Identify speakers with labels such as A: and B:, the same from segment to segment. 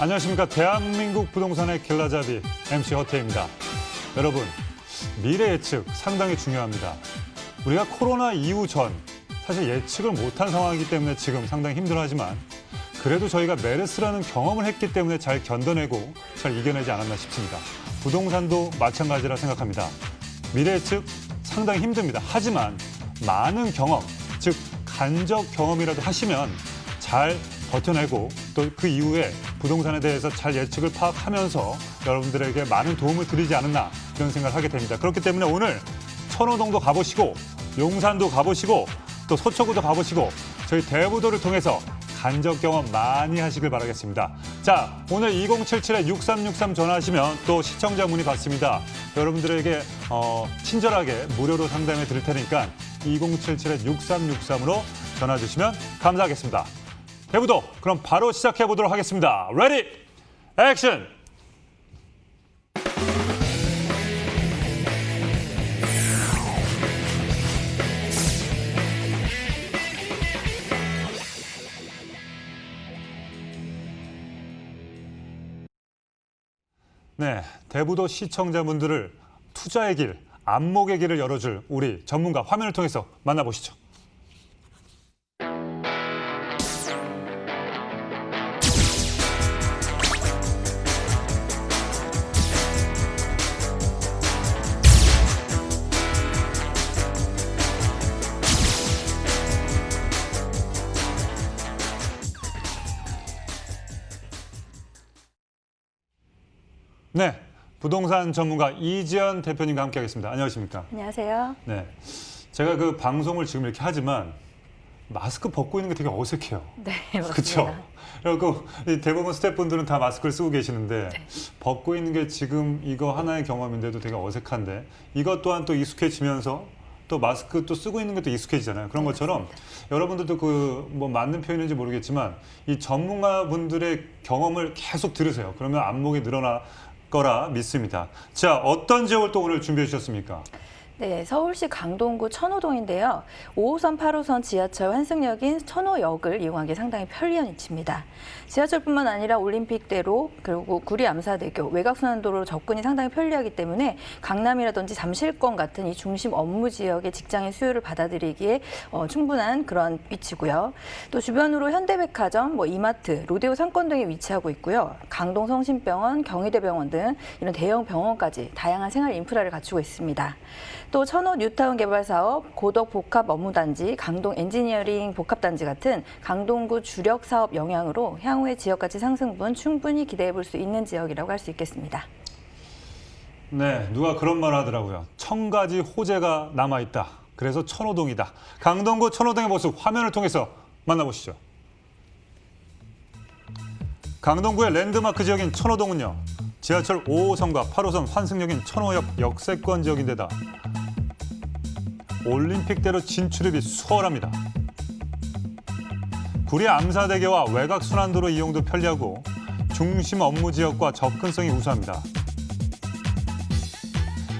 A: 안녕하십니까. 대한민국 부동산의 길라잡이 MC 허태입니다. 여러분, 미래 예측 상당히 중요합니다. 우리가 코로나 이후 전 사실 예측을 못한 상황이기 때문에 지금 상당히 힘들어하지만 그래도 저희가 메르스라는 경험을 했기 때문에 잘 견뎌내고 잘 이겨내지 않았나 싶습니다. 부동산도 마찬가지라 생각합니다. 미래 예측 상당히 힘듭니다. 하지만 많은 경험, 즉 간접 경험이라도 하시면 잘 버텨내고 또 그 이후에 부동산에 대해서 잘 예측을 파악하면서 여러분들에게 많은 도움을 드리지 않았나 그런 생각을 하게 됩니다. 그렇기 때문에 오늘 천호동도 가보시고 용산도 가보시고 또 서초구도 가보시고 저희 대부도를 통해서 간접 경험 많이 하시길 바라겠습니다. 자, 오늘 2077-6363 전화하시면 또 시청자 문의 받습니다. 여러분들에게 친절하게 무료로 상담해 드릴 테니까 2077-6363으로 전화 주시면 감사하겠습니다. 대부도, 그럼 바로 시작해 보도록 하겠습니다. 레디, 액션! 네, 대부도 시청자분들을 투자의 길, 안목의 길을 열어줄 우리 전문가 화면을 통해서 만나보시죠. 네, 부동산 전문가 이지연 대표님과 함께하겠습니다. 안녕하십니까?
B: 안녕하세요.
A: 네, 제가 그 방송을 지금 이렇게 하지만 마스크 벗고 있는 게 되게 어색해요.
B: 네, 맞습니다.
A: 그렇죠? 그리고 대부분 스태프분들은 다 마스크를 쓰고 계시는데
B: 네.
A: 벗고 있는 게 지금 이거 하나의 경험인데도 되게 어색한데 이것 또한 또 익숙해지면서 또 마스크 또 쓰고 있는 게 또 익숙해지잖아요. 그런 것처럼 여러분들도 그 뭐 맞는 표현인지 모르겠지만 이 전문가분들의 경험을 계속 들으세요. 그러면 안목이 늘어나 거라 믿습니다. 자, 어떤 지역을 또 오늘 준비해 주셨습니까?
B: 네, 서울시 강동구 천호동인데요. 5호선, 8호선 지하철 환승역인 천호역을 이용하기 상당히 편리한 위치입니다. 지하철뿐만 아니라 올림픽대로 그리고 구리 암사대교, 외곽순환도로 접근이 상당히 편리하기 때문에 강남이라든지 잠실권 같은 이 중심 업무 지역의 직장인 수요를 받아들이기에 충분한 그런 위치고요. 또 주변으로 현대백화점, 이마트, 로데오 상권 등이 위치하고 있고요. 강동 성심병원, 경희대병원 등 이런 대형 병원까지 다양한 생활 인프라를 갖추고 있습니다. 또 천호 뉴타운 개발 사업, 고덕 복합 업무단지, 강동 엔지니어링 복합단지 같은 강동구 주력 사업 영향으로 향후의 지역 가치 상승분 충분히 기대해 볼 수 있는 지역이라고 할 수 있겠습니다.
A: 네, 누가 그런 말 하더라고요. 1000가지 호재가 남아있다. 그래서 천호동이다. 강동구 천호동의 모습 화면을 통해서 만나보시죠. 강동구의 랜드마크 지역인 천호동은요. 지하철 5호선과 8호선 환승역인 천호역 역세권 지역인데다 올림픽대로 진출입이 수월합니다. 구리 암사대교와 외곽순환도로 이용도 편리하고 중심 업무 지역과 접근성이 우수합니다.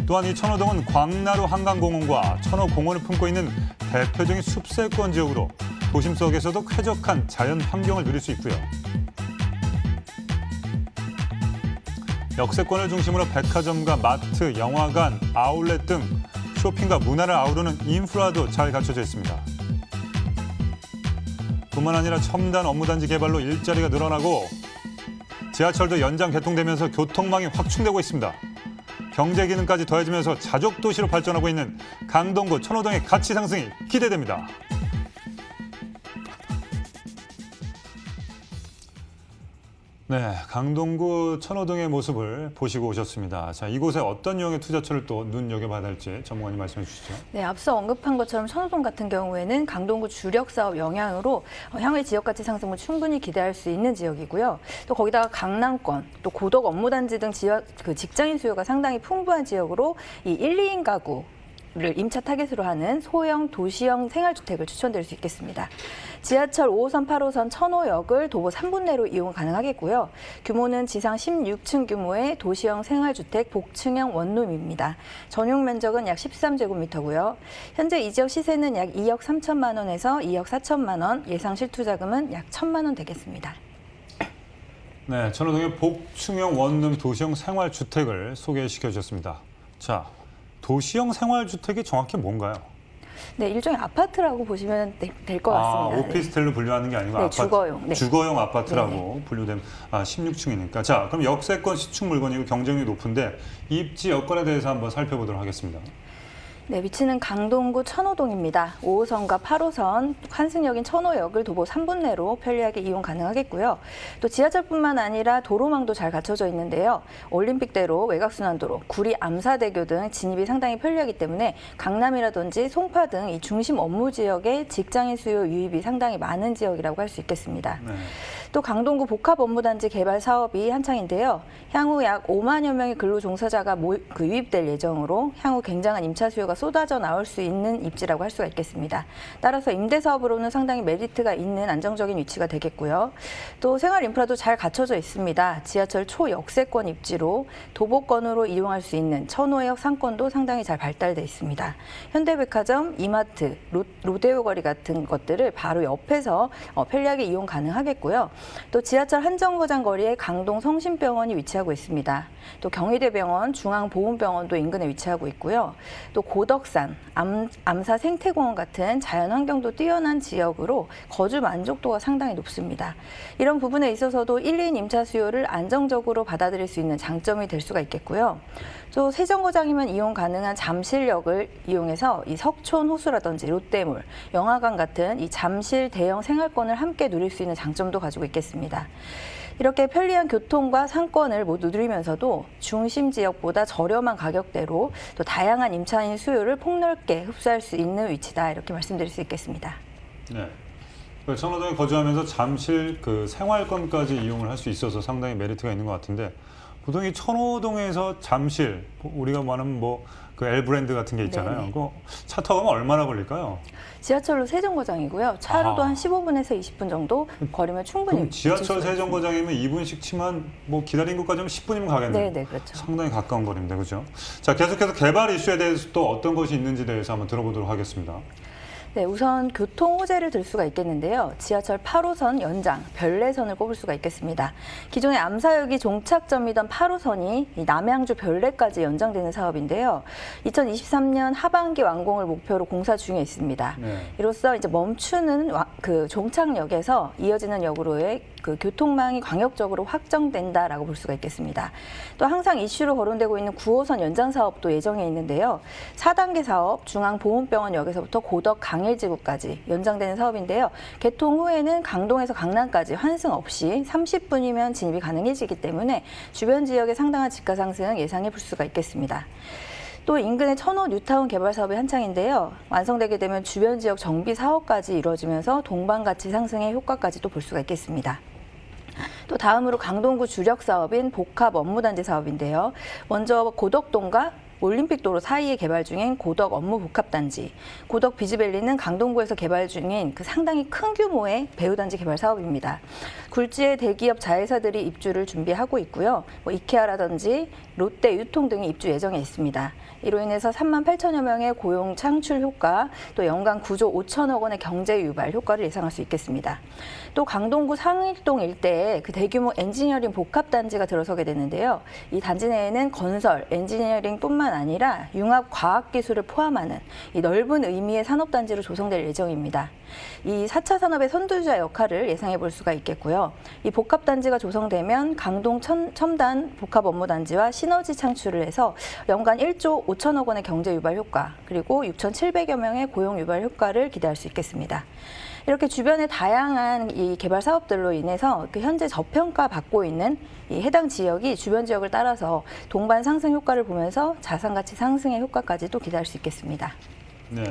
A: 또한 이 천호동은 광나루 한강공원과 천호공원을 품고 있는 대표적인 숲세권 지역으로 도심 속에서도 쾌적한 자연 환경을 누릴 수 있고요. 역세권을 중심으로 백화점과 마트, 영화관, 아울렛 등 쇼핑과 문화를 아우르는 인프라도 잘 갖춰져 있습니다. 뿐만 아니라 첨단 업무단지 개발로 일자리가 늘어나고 지하철도 연장 개통되면서 교통망이 확충되고 있습니다. 경제 기능까지 더해지면서 자족 도시로 발전하고 있는 강동구 천호동의 가치 상승이 기대됩니다. 네, 강동구 천호동의 모습을 보시고 오셨습니다. 자, 이곳에 어떤 유형의 투자처를 또 눈여겨봐야 할지 전문가님 말씀해 주시죠.
B: 네, 앞서 언급한 것처럼 천호동 같은 경우에는 강동구 주력 사업 영향으로 향후의 지역 가치 상승을 충분히 기대할 수 있는 지역이고요. 또 거기다가 강남권, 또 고덕 업무단지 등 지역 직장인 수요가 상당히 풍부한 지역으로 이 1, 2인 가구 를 임차 타겟으로 하는 소형 도시형 생활주택을 추천드릴 수 있겠습니다. 지하철 5호선, 8호선 천호역을 도보 3분 내로 이용 가능하겠고요. 규모는 지상 16층 규모의 도시형 생활주택 복층형 원룸입니다. 전용 면적은 약 13제곱미터고요. 현재 이 지역 시세는 약 2억 3천만 원에서 2억 4천만 원, 예상 실투자금은 약 1천만 원 되겠습니다.
A: 네, 천호동의 복층형 원룸 도시형 생활주택을 소개시켜 주셨습니다. 자, 도시형 생활주택이 정확히 뭔가요?
B: 네, 일종의 아파트라고 보시면 될 것 같습니다.
A: 오피스텔로 분류하는 게 아니고
B: 네,
A: 아파트,
B: 주거용. 네.
A: 주거용 아파트라고
B: 네네.
A: 분류된 16층이니까. 자, 그럼 역세권 시축 물건이고 경쟁력이 높은데 입지 여건에 대해서 한번 살펴보도록 하겠습니다.
B: 네, 위치는 강동구 천호동입니다. 5호선과 8호선, 환승역인 천호역을 도보 3분 내로 편리하게 이용 가능하겠고요. 또 지하철뿐만 아니라 도로망도 잘 갖춰져 있는데요. 올림픽대로, 외곽순환도로, 구리 암사대교 등 진입이 상당히 편리하기 때문에 강남이라든지 송파 등 이 중심 업무 지역에 직장인 수요 유입이 상당히 많은 지역이라고 할 수 있겠습니다.
A: 네.
B: 또 강동구 복합업무단지 개발 사업이 한창인데요. 향후 약 5만여 명의 근로 종사자가 유입될 예정으로 향후 굉장한 임차 수요가 쏟아져 나올 수 있는 입지라고 할 수가 있겠습니다. 따라서 임대 사업으로는 상당히 메리트가 있는 안정적인 위치가 되겠고요. 또 생활 인프라도 잘 갖춰져 있습니다. 지하철 초역세권 입지로 도보권으로 이용할 수 있는 천호역 상권도 상당히 잘 발달돼 있습니다. 현대백화점, 이마트, 로데오 거리 같은 것들을 바로 옆에서 편리하게 이용 가능하겠고요. 또 지하철 한정거장 거리에 강동 성심병원이 위치하고 있습니다. 또 경희대병원, 중앙보훈병원도 인근에 위치하고 있고요. 또 고덕산, 암사 생태공원 같은 자연환경도 뛰어난 지역으로 거주 만족도가 상당히 높습니다. 이런 부분에 있어서도 1, 2인 임차 수요를 안정적으로 받아들일 수 있는 장점이 될 수가 있겠고요. 또 세정거장이면 이용 가능한 잠실역을 이용해서 이 석촌 호수라든지 롯데몰, 영화관 같은 이 잠실 대형 생활권을 함께 누릴 수 있는 장점도 가지고 있겠습니다. 이렇게 편리한 교통과 상권을 모두 누리면서도 중심 지역보다 저렴한 가격대로 또 다양한 임차인 수요를 폭넓게 흡수할 수 있는 위치다, 이렇게 말씀드릴 수 있겠습니다.
A: 네. 천호동에 거주하면서 잠실 그 생활권까지 이용을 할 수 있어서 상당히 메리트가 있는 것 같은데, 보통 이 천호동에서 잠실, 우리가 말하는 그 L브랜드 같은 게 있잖아요.
B: 네네.
A: 그거 차 타고 가면 얼마나 걸릴까요?
B: 지하철로 세정거장이고요. 차로도 한 15분에서 20분 정도 거리면 충분히.
A: 그럼 지하철
B: 있을 수가
A: 세정거장이면 2분씩 치면 기다린 것까지면 10분이면 가겠네요.
B: 네, 그렇죠.
A: 상당히 가까운 거리입니다. 그렇죠? 자, 계속해서 개발 이슈에 대해서 또 어떤 것이 있는지 대해서 한번 들어보도록 하겠습니다.
B: 네, 우선 교통 호재를 들 수가 있겠는데요. 지하철 8호선 연장, 별내선을 꼽을 수가 있겠습니다. 기존의 암사역이 종착점이던 8호선이 남양주 별내까지 연장되는 사업인데요. 2023년 하반기 완공을 목표로 공사 중에 있습니다.
A: 네.
B: 이로써 이제 멈추는 그 종착역에서 이어지는 역으로의 그 교통망이 광역적으로 확정된다라고 볼 수가 있겠습니다. 또 항상 이슈로 거론되고 있는 9호선 연장 사업도 예정에 있는데요. 4단계 사업 중앙보훈병원역에서부터 고덕 강일지구까지 연장되는 사업인데요. 개통 후에는 강동에서 강남까지 환승 없이 30분이면 진입이 가능해지기 때문에 주변 지역의 상당한 집가 상승 예상해 볼 수가 있겠습니다. 또 인근의 천호 뉴타운 개발 사업이 한창인데요. 완성되게 되면 주변 지역 정비 사업까지 이루어지면서 동반 가치 상승의 효과까지도 볼 수가 있겠습니다. 또 다음으로 강동구 주력 사업인 복합 업무단지 사업인데요. 먼저 고덕동과 올림픽도로 사이에 개발 중인 고덕 업무 복합단지, 고덕 비즈밸리는 강동구에서 개발 중인 그 상당히 큰 규모의 배우단지 개발 사업입니다. 굴지의 대기업 자회사들이 입주를 준비하고 있고요. 이케아라든지 롯데 유통 등이 입주 예정에 있습니다. 이로 인해서 3만 8천여 명의 고용 창출 효과, 또 연간 9조 5천억 원의 경제 유발 효과를 예상할 수 있겠습니다. 또 강동구 상일동 일대에 그 대규모 엔지니어링 복합단지가 들어서게 되는데요. 이 단지 내에는 건설, 엔지니어링뿐만 아니라 융합 과학기술을 포함하는 이 넓은 의미의 산업단지로 조성될 예정입니다. 이 4차 산업의 선두주자 역할을 예상해 볼 수가 있겠고요. 이 복합단지가 조성되면 강동 첨단 복합업무단지와 시너지 창출을 해서 연간 1조 5천억 원의 경제 유발 효과, 그리고 6,700여 명의 고용 유발 효과를 기대할 수 있겠습니다. 이렇게 주변의 다양한 이 개발 사업들로 인해서 그 현재 저평가 받고 있는 이 해당 지역이 주변 지역을 따라서 동반 상승 효과를 보면서 자산 가치 상승의 효과까지도 기대할 수 있겠습니다.
A: 네.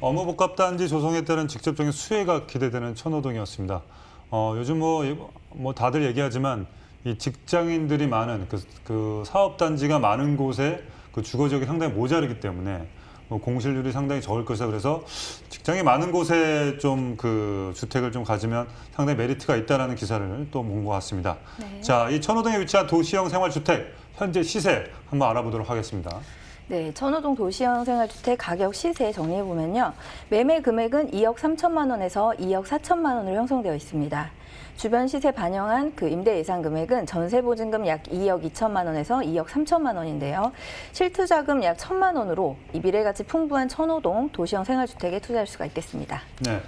A: 업무복합단지 조성에 따른 직접적인 수혜가 기대되는 천호동이었습니다. 요즘 다들 얘기하지만 이 직장인들이 많은 그 사업단지가 많은 곳에 그 주거 지역이 상당히 모자르기 때문에 공실률이 상당히 적을 것이다. 그래서 직장이 많은 곳에 좀 그 주택을 좀 가지면 상당히 메리트가 있다라는 기사를 또 본 것 같습니다.
B: 네.
A: 자, 이 천호동에 위치한 도시형 생활주택 현재 시세 한번 알아보도록 하겠습니다.
B: 네, 천호동 도시형 생활주택 가격 시세 정리해보면요. 매매 금액은 2억 3천만 원에서 2억 4천만 원으로 형성되어 있습니다. 주변 시세 반영한 그 임대 예상 금액은 전세 보증금 약 2억 2천만 원에서 2억 3천만 원인데요. 실투자금 약 1천만 원으로 이 미래가치 풍부한 천호동 도시형 생활주택에 투자할 수가 있겠습니다.
A: 네.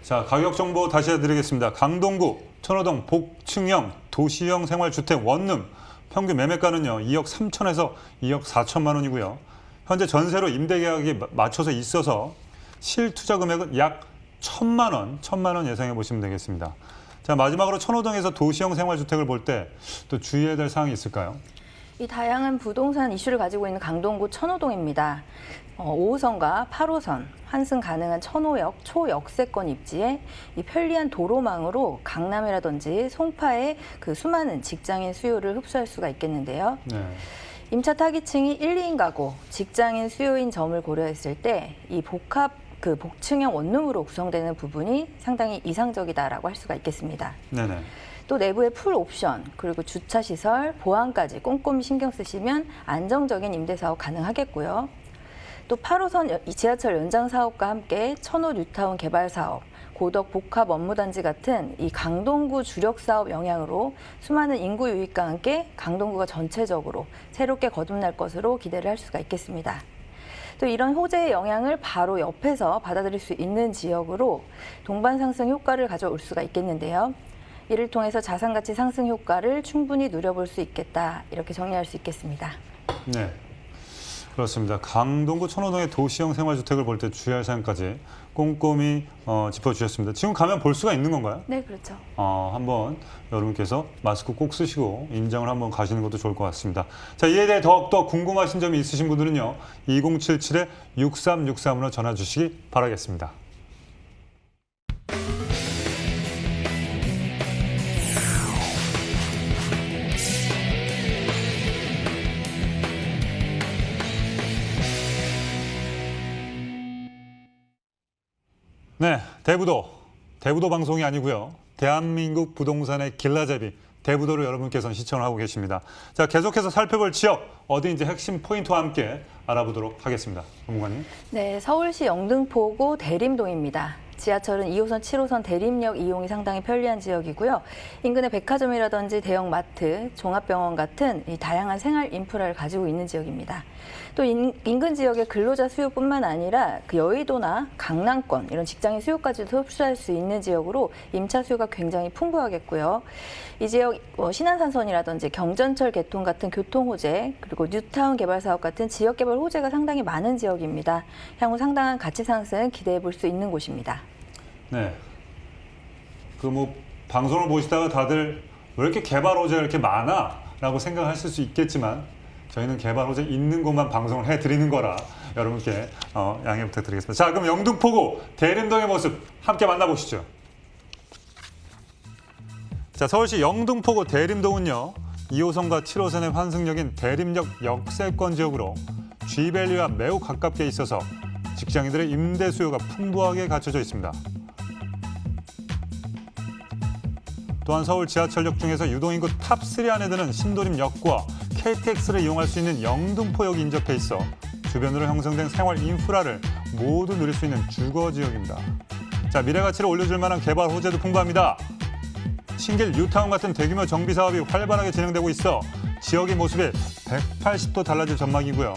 A: 자, 가격 정보 다시 해드리겠습니다. 강동구, 천호동 복층형 도시형 생활주택 원룸 평균 매매가는요 2억 3천에서 2억 4천만 원이고요. 현재 전세로 임대 계약이 맞춰서 있어서 실투자 금액은 약 1천만 원 예상해 보시면 되겠습니다. 자, 마지막으로 천호동에서 도시형 생활주택을 볼 때 또 주의해야 될 사항이 있을까요?
B: 이 다양한 부동산 이슈를 가지고 있는 강동구 천호동입니다. 5호선과 8호선, 환승 가능한 천호역 초역세권 입지에 이 편리한 도로망으로 강남이라든지 송파의 그 수많은 직장인 수요를 흡수할 수가 있겠는데요.
A: 네.
B: 임차 타깃층이 1, 2인 가구, 직장인 수요인 점을 고려했을 때 이 복층형 원룸으로 구성되는 부분이 상당히 이상적이다라고 할 수가 있겠습니다.
A: 네네.
B: 또 내부의 풀 옵션, 그리고 주차 시설, 보안까지 꼼꼼히 신경 쓰시면 안정적인 임대 사업 가능하겠고요. 또 8호선 지하철 연장 사업과 함께 천호 뉴타운 개발 사업, 고덕 복합 업무단지 같은 이 강동구 주력 사업 영향으로 수많은 인구 유입과 함께 강동구가 전체적으로 새롭게 거듭날 것으로 기대를 할 수가 있겠습니다. 또 이런 호재의 영향을 바로 옆에서 받아들일 수 있는 지역으로 동반 상승 효과를 가져올 수가 있겠는데요. 이를 통해서 자산가치 상승 효과를 충분히 누려볼 수 있겠다, 이렇게 정리할 수 있겠습니다.
A: 네, 그렇습니다. 강동구 천호동의 도시형 생활주택을 볼 때 주의할 사항까지 꼼꼼히 짚어주셨습니다. 지금 가면 볼 수가 있는 건가요?
B: 네, 그렇죠.
A: 한번 여러분께서 마스크 꼭 쓰시고 임장을 한번 가시는 것도 좋을 것 같습니다. 자, 이에 대해 더욱더 궁금하신 점이 있으신 분들은요, 2077-6363으로 전화 주시기 바라겠습니다. 네, 대부도 방송이 아니고요. 대한민국 부동산의 길라잡이 대부도를 여러분께서는 시청을 하고 계십니다. 자, 계속해서 살펴볼 지역 어디인지 핵심 포인트와 함께 알아보도록 하겠습니다. 전문가님.
B: 네, 서울시 영등포구 대림동입니다. 지하철은 2호선, 7호선 대림역 이용이 상당히 편리한 지역이고요. 인근의 백화점이라든지 대형마트, 종합병원 같은 이 다양한 생활 인프라를 가지고 있는 지역입니다. 또 인근 지역의 근로자 수요뿐만 아니라 그 여의도나 강남권 이런 직장인 수요까지도 흡수할 수 있는 지역으로 임차 수요가 굉장히 풍부하겠고요. 이 지역 신안산선이라든지 경전철 개통 같은 교통 호재, 그리고 뉴타운 개발 사업 같은 지역 개발 호재가 상당히 많은 지역입니다. 향후 상당한 가치 상승 기대해 볼 수 있는 곳입니다.
A: 네. 방송을 보시다가 다들 왜 이렇게 개발 호재가 이렇게 많아? 라고 생각하실 수 있겠지만 저희는 개발 호재 있는 곳만 방송을 해드리는 거라 여러분께 양해 부탁드리겠습니다. 자, 그럼 영등포구 대림동의 모습 함께 만나보시죠. 자, 서울시 영등포구 대림동은요, 2호선과 7호선의 환승역인 대림역 역세권 지역으로 G밸리와 매우 가깝게 있어서 직장인들의 임대 수요가 풍부하게 갖춰져 있습니다. 또한 서울 지하철역 중에서 유동인구 탑3 안에 드는 신도림역과 KTX를 이용할 수 있는 영등포역이 인접해 있어 주변으로 형성된 생활 인프라를 모두 누릴 수 있는 주거 지역입니다. 자, 미래 가치를 올려줄 만한 개발 호재도 풍부합니다. 신길 뉴타운 같은 대규모 정비 사업이 활발하게 진행되고 있어 지역의 모습이 180도 달라질 전망이고요.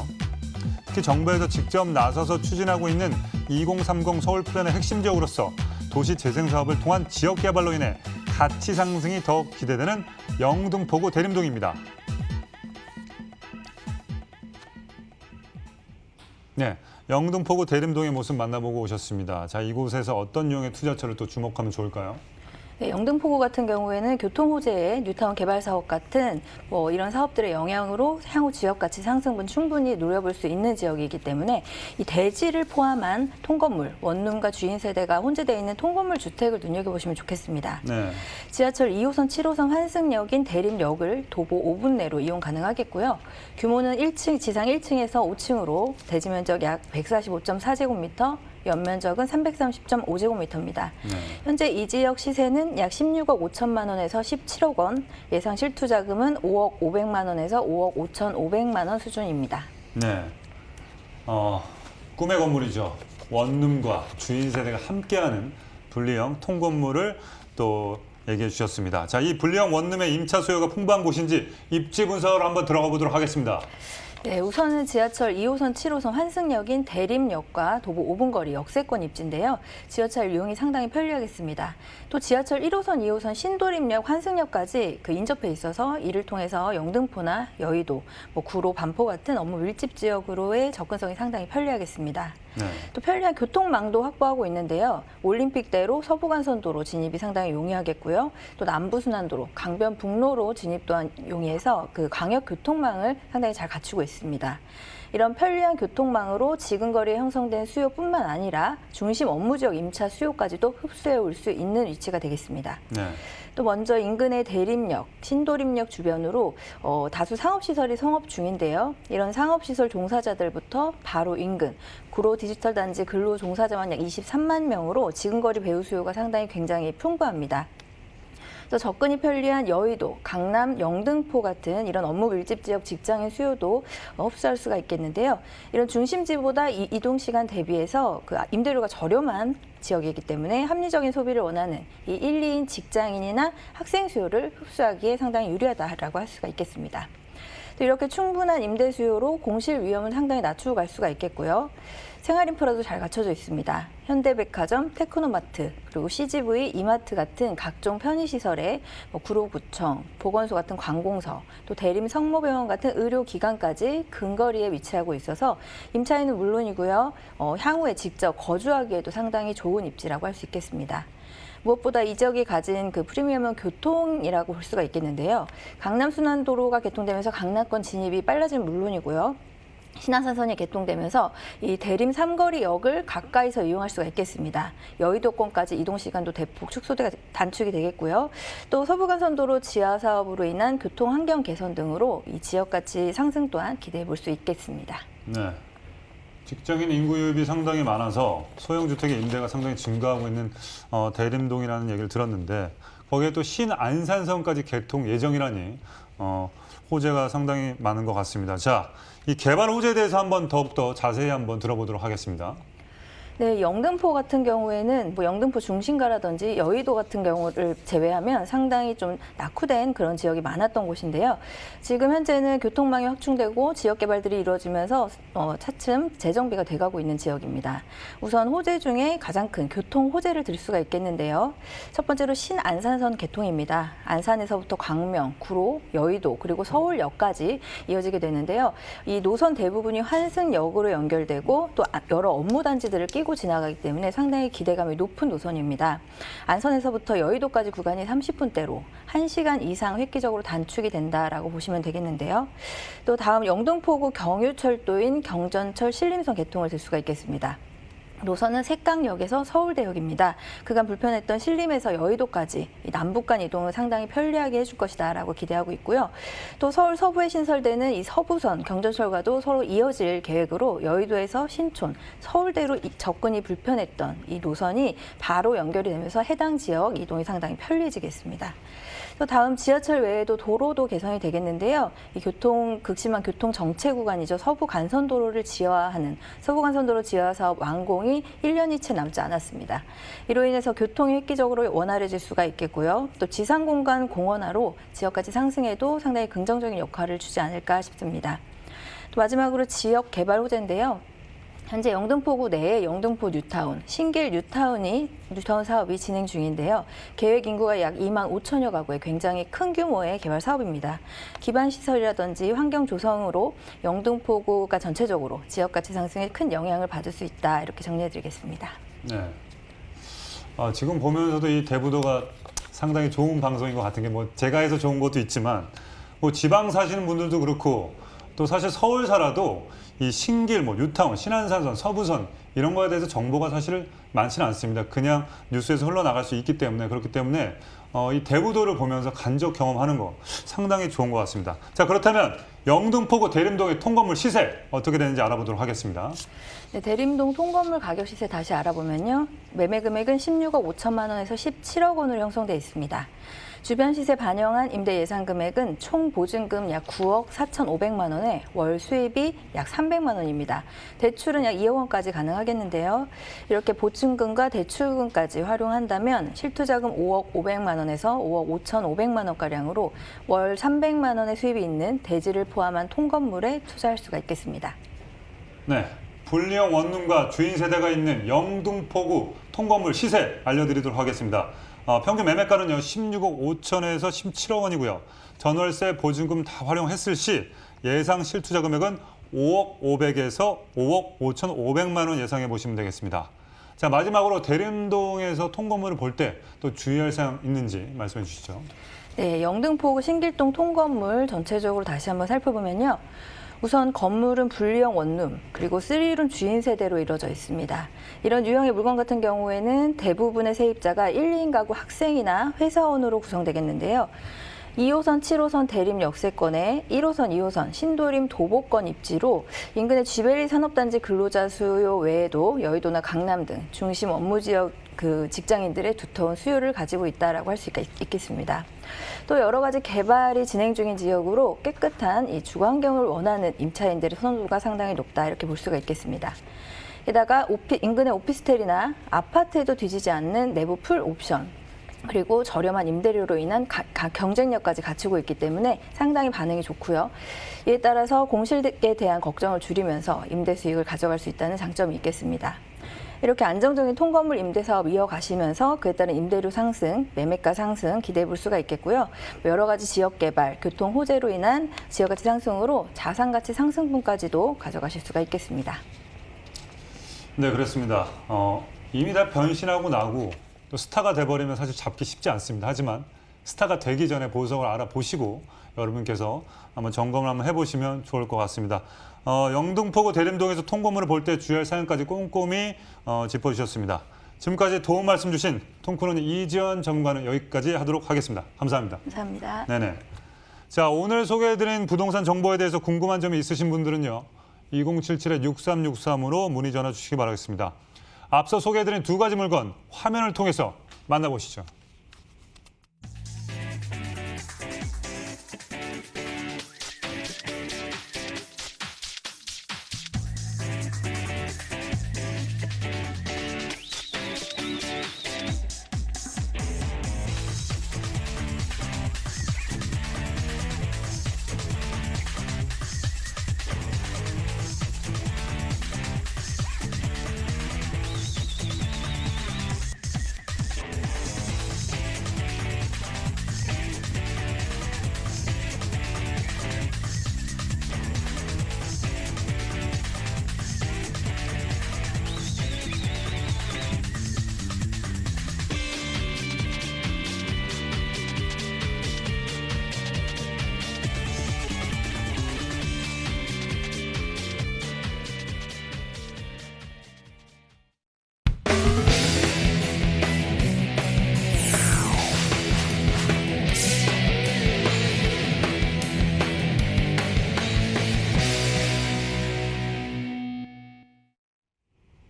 A: 특히 정부에서 직접 나서서 추진하고 있는 2030 서울 플랜의 핵심 지역으로서 도시 재생 사업을 통한 지역 개발로 인해 가치 상승이 더욱 기대되는 영등포구 대림동입니다. 네, 영등포구 대림동의 모습 만나보고 오셨습니다. 자, 이곳에서 어떤 유형의 투자처를 또 주목하면 좋을까요?
B: 네, 영등포구 같은 경우에는 교통 호재의 뉴타운 개발 사업 같은 이런 사업들의 영향으로 향후 지역 가치 상승분 충분히 누려볼 수 있는 지역이기 때문에 이 대지를 포함한 통건물, 원룸과 주인 세대가 혼재되어 있는 통건물 주택을 눈여겨보시면 좋겠습니다.
A: 네.
B: 지하철 2호선, 7호선 환승역인 대림역을 도보 5분 내로 이용 가능하겠고요. 규모는 1층, 지상 1층에서 5층으로 대지 면적 약 145.4제곱미터, 연면적은 330.5제곱미터입니다.
A: 네.
B: 현재 이 지역 시세는 약 16억 5천만 원에서 17억 원, 예상 실투자금은 5억 500만 원에서 5억 5,500만 원 수준입니다.
A: 네. 꿈의 건물이죠. 원룸과 주인 세대가 함께하는 분리형 통건물을 또 얘기해 주셨습니다. 자, 이 분리형 원룸의 임차 수요가 풍부한 곳인지 입지 분석을 한번 들어가 보도록 하겠습니다.
B: 네, 우선은 지하철 2호선, 7호선 환승역인 대림역과 도보 5분 거리 역세권 입지인데요. 지하철 이용이 상당히 편리하겠습니다. 또 지하철 1호선, 2호선 신도림역, 환승역까지 인접해 있어서 이를 통해서 영등포나 여의도, 구로, 반포 같은 업무 밀집 지역으로의 접근성이 상당히 편리하겠습니다.
A: 네.
B: 또 편리한 교통망도 확보하고 있는데요. 올림픽대로 서부간선도로 진입이 상당히 용이하겠고요. 또 남부순환도로, 강변북로로 진입 또한 용이해서 광역교통망을 상당히 잘 갖추고 있습니다. 이런 편리한 교통망으로 지근거리에 형성된 수요뿐만 아니라 중심 업무지역 임차 수요까지도 흡수해 올 수 있는 위치가 되겠습니다.
A: 네.
B: 또 먼저 인근의 대림역, 신도림역 주변으로 다수 상업시설이 성업 중인데요. 이런 상업시설 종사자들부터 바로 인근, 구로 디지털 단지 근로 종사자만 약 23만 명으로 지근거리 배우 수요가 상당히 굉장히 풍부합니다. 또 접근이 편리한 여의도, 강남, 영등포 같은 이런 업무 밀집 지역 직장인 수요도 흡수할 수가 있겠는데요. 이런 중심지보다 이동 시간 대비해서 임대료가 저렴한 지역이기 때문에 합리적인 소비를 원하는 이 1, 2인 직장인이나 학생 수요를 흡수하기에 상당히 유리하다라고 할 수가 있겠습니다. 또 이렇게 충분한 임대 수요로 공실 위험은 상당히 낮추고 갈 수가 있겠고요. 생활 인프라도 잘 갖춰져 있습니다. 현대백화점, 테크노마트, 그리고 CGV, 이마트 같은 각종 편의시설에 구로구청, 보건소 같은 관공서, 또 대림 성모병원 같은 의료기관까지 근거리에 위치하고 있어서 임차인은 물론이고요. 향후에 직접 거주하기에도 상당히 좋은 입지라고 할 수 있겠습니다. 무엇보다 이 지역이 가진 프리미엄은 교통이라고 볼 수가 있겠는데요. 강남순환도로가 개통되면서 강남권 진입이 빨라진 물론이고요. 신안산선이 개통되면서 이 대림 삼거리역을 가까이서 이용할 수가 있겠습니다. 여의도권까지 이동 시간도 대폭 단축이 되겠고요. 또 서부간선도로 지하 사업으로 인한 교통 환경 개선 등으로 이 지역 가치 상승 또한 기대해 볼 수 있겠습니다.
A: 네. 직장인 인구 유입이 상당히 많아서 소형 주택의 임대가 상당히 증가하고 있는 대림동이라는 얘기를 들었는데 거기에 또 신안산선까지 개통 예정이라니 호재가 상당히 많은 것 같습니다. 자, 이 개발 호재에 대해서 한번 더욱더 자세히 한번 들어보도록 하겠습니다.
B: 네, 영등포 같은 경우에는 영등포 중심가라든지 여의도 같은 경우를 제외하면 상당히 좀 낙후된 그런 지역이 많았던 곳인데요. 지금 현재는 교통망이 확충되고 지역 개발들이 이루어지면서 차츰 재정비가 돼가고 있는 지역입니다. 우선 호재 중에 가장 큰 교통 호재를 들 수가 있겠는데요. 첫 번째로 신안산선 개통입니다. 안산에서부터 광명, 구로, 여의도 그리고 서울역까지 이어지게 되는데요. 이 노선 대부분이 환승역으로 연결되고 또 여러 업무 단지들을 끼고 지나가기 때문에 상당히 기대감이 높은 노선입니다. 안선에서부터 여의도까지 구간이 30분대로 1시간 이상 획기적으로 단축이 된다라고 보시면 되겠는데요. 또 다음 영등포구 경유철도인 경전철 신림선 개통을 들 수가 있겠습니다. 노선은 색강역에서 서울대역입니다. 그간 불편했던 신림에서 여의도까지 남북간 이동을 상당히 편리하게 해줄 것이다라고 기대하고 있고요. 또 서울 서부에 신설되는 이 서부선 경전철과도 서로 이어질 계획으로 여의도에서 신촌, 서울대로 접근이 불편했던 이 노선이 바로 연결이 되면서 해당 지역 이동이 상당히 편리해지겠습니다. 또 다음 지하철 외에도 도로도 개선이 되겠는데요. 이 극심한 교통 정체 구간이죠. 서부간선도로를 지하화하는 서부간선도로 지하화 사업 완공이 1년이 채 남지 않았습니다. 이로 인해서 교통이 획기적으로 원활해질 수가 있겠고요. 또 지상공간 공원화로 지역가치 상승에도 상당히 긍정적인 역할을 주지 않을까 싶습니다. 또 마지막으로 지역 개발 호재인데요. 현재 영등포구 내에 영등포 뉴타운, 신길 뉴타운 사업이 진행 중인데요. 계획 인구가 약 2만 5천여 가구의 굉장히 큰 규모의 개발 사업입니다. 기반 시설이라든지 환경 조성으로 영등포구가 전체적으로 지역 가치 상승에 큰 영향을 받을 수 있다. 이렇게 정리해드리겠습니다.
A: 네. 지금 보면서도 이 대부도가 상당히 좋은 방송인 것 같은 게 제가 해서 좋은 것도 있지만 지방 사시는 분들도 그렇고 또 사실 서울 살아도 이 신길, 뉴타운, 신안산선, 서부선 이런 거에 대해서 정보가 사실 많지는 않습니다. 그냥 뉴스에서 흘러나갈 수 있기 때문에 그렇기 때문에 이 대부도를 보면서 간접 경험하는 거 상당히 좋은 것 같습니다. 자, 그렇다면 영등포구 대림동의 통건물 시세 어떻게 되는지 알아보도록 하겠습니다.
B: 네, 대림동 통건물 가격 시세 다시 알아보면요. 매매 금액은 16억 5천만 원에서 17억 원으로 형성돼 있습니다. 주변 시세 반영한 임대 예상 금액은 총 보증금 약 9억 4,500만 원에 월 수입이 약 300만 원입니다. 대출은 약 2억 원까지 가능하겠는데요. 이렇게 보증금과 대출금까지 활용한다면 실투자금 5억 500만 원에서 5억 5,500만 원가량으로 월 300만 원의 수입이 있는 대지를 포함한 통건물에 투자할 수가 있겠습니다.
A: 네, 분리형 원룸과 주인 세대가 있는 영등포구 통건물 시세 알려드리도록 하겠습니다. 평균 매매가는요 16억 5천에서 17억 원이고요. 전월세 보증금 다 활용했을 시 예상 실투자 금액은 5억 500에서 5억 5,500만 원 예상해 보시면 되겠습니다. 자, 마지막으로 대림동에서 통건물을 볼 때 또 주의할 사항 있는지 말씀해 주시죠.
B: 네, 영등포구 신길동 통건물 전체적으로 다시 한번 살펴보면요. 우선 건물은 분리형 원룸, 그리고 3룸 주인 세대로 이루어져 있습니다. 이런 유형의 물건 같은 경우에는 대부분의 세입자가 1, 2인 가구 학생이나 회사원으로 구성되겠는데요. 2호선, 7호선 대림 역세권에 1호선, 2호선 신도림 도보권 입지로 인근의 쥐벨리 산업단지 근로자 수요 외에도 여의도나 강남 등 중심 업무 지역 직장인들의 두터운 수요를 가지고 있다라고 할 수 있겠습니다. 또 여러 가지 개발이 진행 중인 지역으로 깨끗한 이 주거 환경을 원하는 임차인들의 선호도가 상당히 높다 이렇게 볼 수가 있겠습니다. 게다가 인근의 오피스텔이나 아파트에도 뒤지지 않는 내부 풀 옵션, 그리고 저렴한 임대료로 인한 경쟁력까지 갖추고 있기 때문에 상당히 반응이 좋고요. 이에 따라서 공실에 대한 걱정을 줄이면서 임대 수익을 가져갈 수 있다는 장점이 있겠습니다. 이렇게 안정적인 통건물 임대 사업 이어가시면서 그에 따른 임대료 상승, 매매가 상승 기대해 볼 수가 있겠고요. 여러 가지 지역 개발, 교통 호재로 인한 지역 가치 상승으로 자산 가치 상승분까지도 가져가실 수가 있겠습니다.
A: 네, 그렇습니다. 이미 다 변신하고 나고 또 스타가 돼버리면 사실 잡기 쉽지 않습니다. 하지만 스타가 되기 전에 보석을 알아보시고 여러분께서 한번 점검을 한번 해보시면 좋을 것 같습니다. 영등포구 대림동에서 통건물을 볼 때 주의할 사항까지 꼼꼼히 짚어주셨습니다. 지금까지 도움 말씀 주신 통크로니 이지연 전문가는 여기까지 하도록 하겠습니다. 감사합니다.
B: 감사합니다.
A: 네네. 자, 오늘 소개해드린 부동산 정보에 대해서 궁금한 점이 있으신 분들은요. 2077-6363으로 문의 전화 주시기 바라겠습니다. 앞서 소개해드린 두 가지 물건 화면을 통해서 만나보시죠.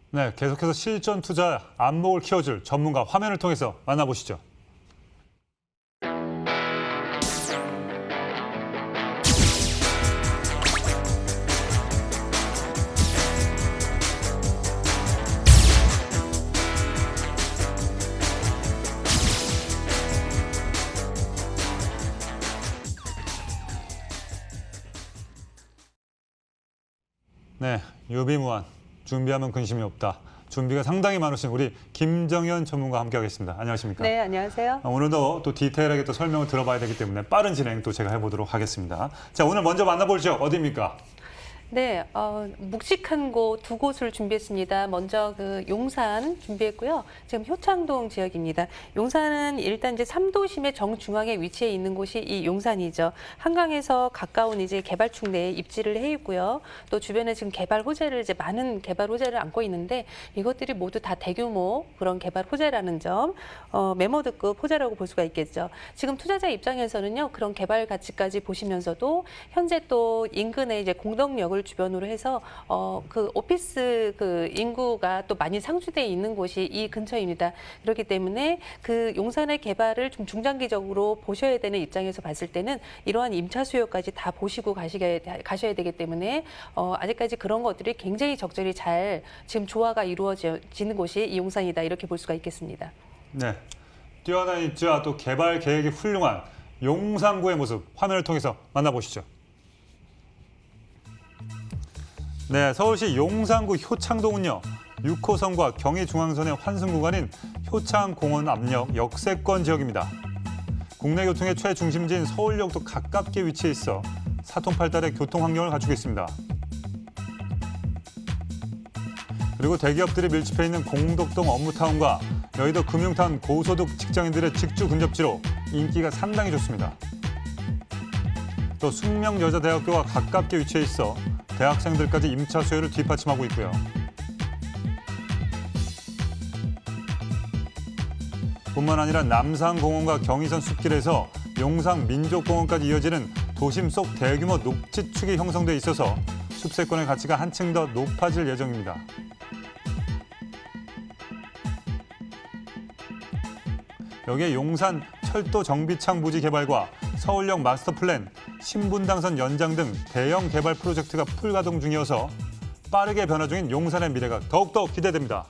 A: 네, 계속해서 실전 투자 안목을 키워줄 전문가 화면을 통해서 만나보시죠. 네, 유비무한. 준비하면 근심이 없다. 준비가 상당히 많으신 우리 김정현 전문가와 함께하겠습니다. 안녕하십니까?
C: 네, 안녕하세요.
A: 오늘도 또 디테일하게 또 설명을 들어봐야 되기 때문에 빠른 진행 또 제가 해보도록 하겠습니다. 자, 오늘 먼저 만나볼 지역 어디입니까?
C: 네, 묵직한 곳 두 곳을 준비했습니다. 먼저 용산 준비했고요. 지금 효창동 지역입니다. 용산은 일단 이제 3도심의 정중앙에 위치해 있는 곳이 이 용산이죠. 한강에서 가까운 이제 개발축 내에 입지를 해 있고요. 또 주변에 지금 개발 호재를 이제 많은 개발 호재를 안고 있는데 이것들이 모두 다 대규모 그런 개발 호재라는 점, 메모드급 호재라고 볼 수가 있겠죠. 지금 투자자 입장에서는요, 그런 개발 가치까지 보시면서도 현재 또 인근에 이제 공덕역을 건물 주변으로 해서 그 오피스 그 인구가 또 많이 상주돼 있는 곳이 이 근처입니다. 그렇기 때문에 그 용산의 개발을 좀 중장기적으로 보셔야 되는 입장에서 봤을 때는 이러한 임차 수요까지 다 보시고 가셔야 되기 때문에 아직까지 그런 것들이 굉장히 적절히 잘 지금 조화가 이루어지는 곳이 이 용산이다 이렇게 볼 수가 있겠습니다.
A: 네, 뛰어난 입지와 또 개발 계획이 훌륭한 용산구의 모습 화면을 통해서 만나보시죠. 네, 서울시 용산구 효창동은요. 6호선과 경의중앙선의 환승 구간인 효창공원 압력 역세권 지역입니다. 국내 교통의 최중심지인 서울역도 가깝게 위치해 있어 사통팔달의 교통 환경을 갖추고 있습니다. 그리고 대기업들이 밀집해 있는 공덕동 업무타운과 여의도 금융타운 고소득 직장인들의 직주 근접지로 인기가 상당히 좋습니다. 또 숙명여자대학교와 가깝게 위치해 있어 대학생들까지 임차 수요를 뒷받침하고 있고요. 뿐만 아니라 남산공원과 경의선 숲길에서 용산민족공원까지 이어지는 도심 속 대규모 녹지축이 형성돼 있어서 숲세권의 가치가 한층 더 높아질 예정입니다. 여기에 용산 철도 정비창 부지 개발과 서울역 마스터 플랜, 신분당선 연장 등 대형 개발 프로젝트가 풀가동 중이어서 빠르게 변화 중인 용산의 미래가 더욱더 기대됩니다.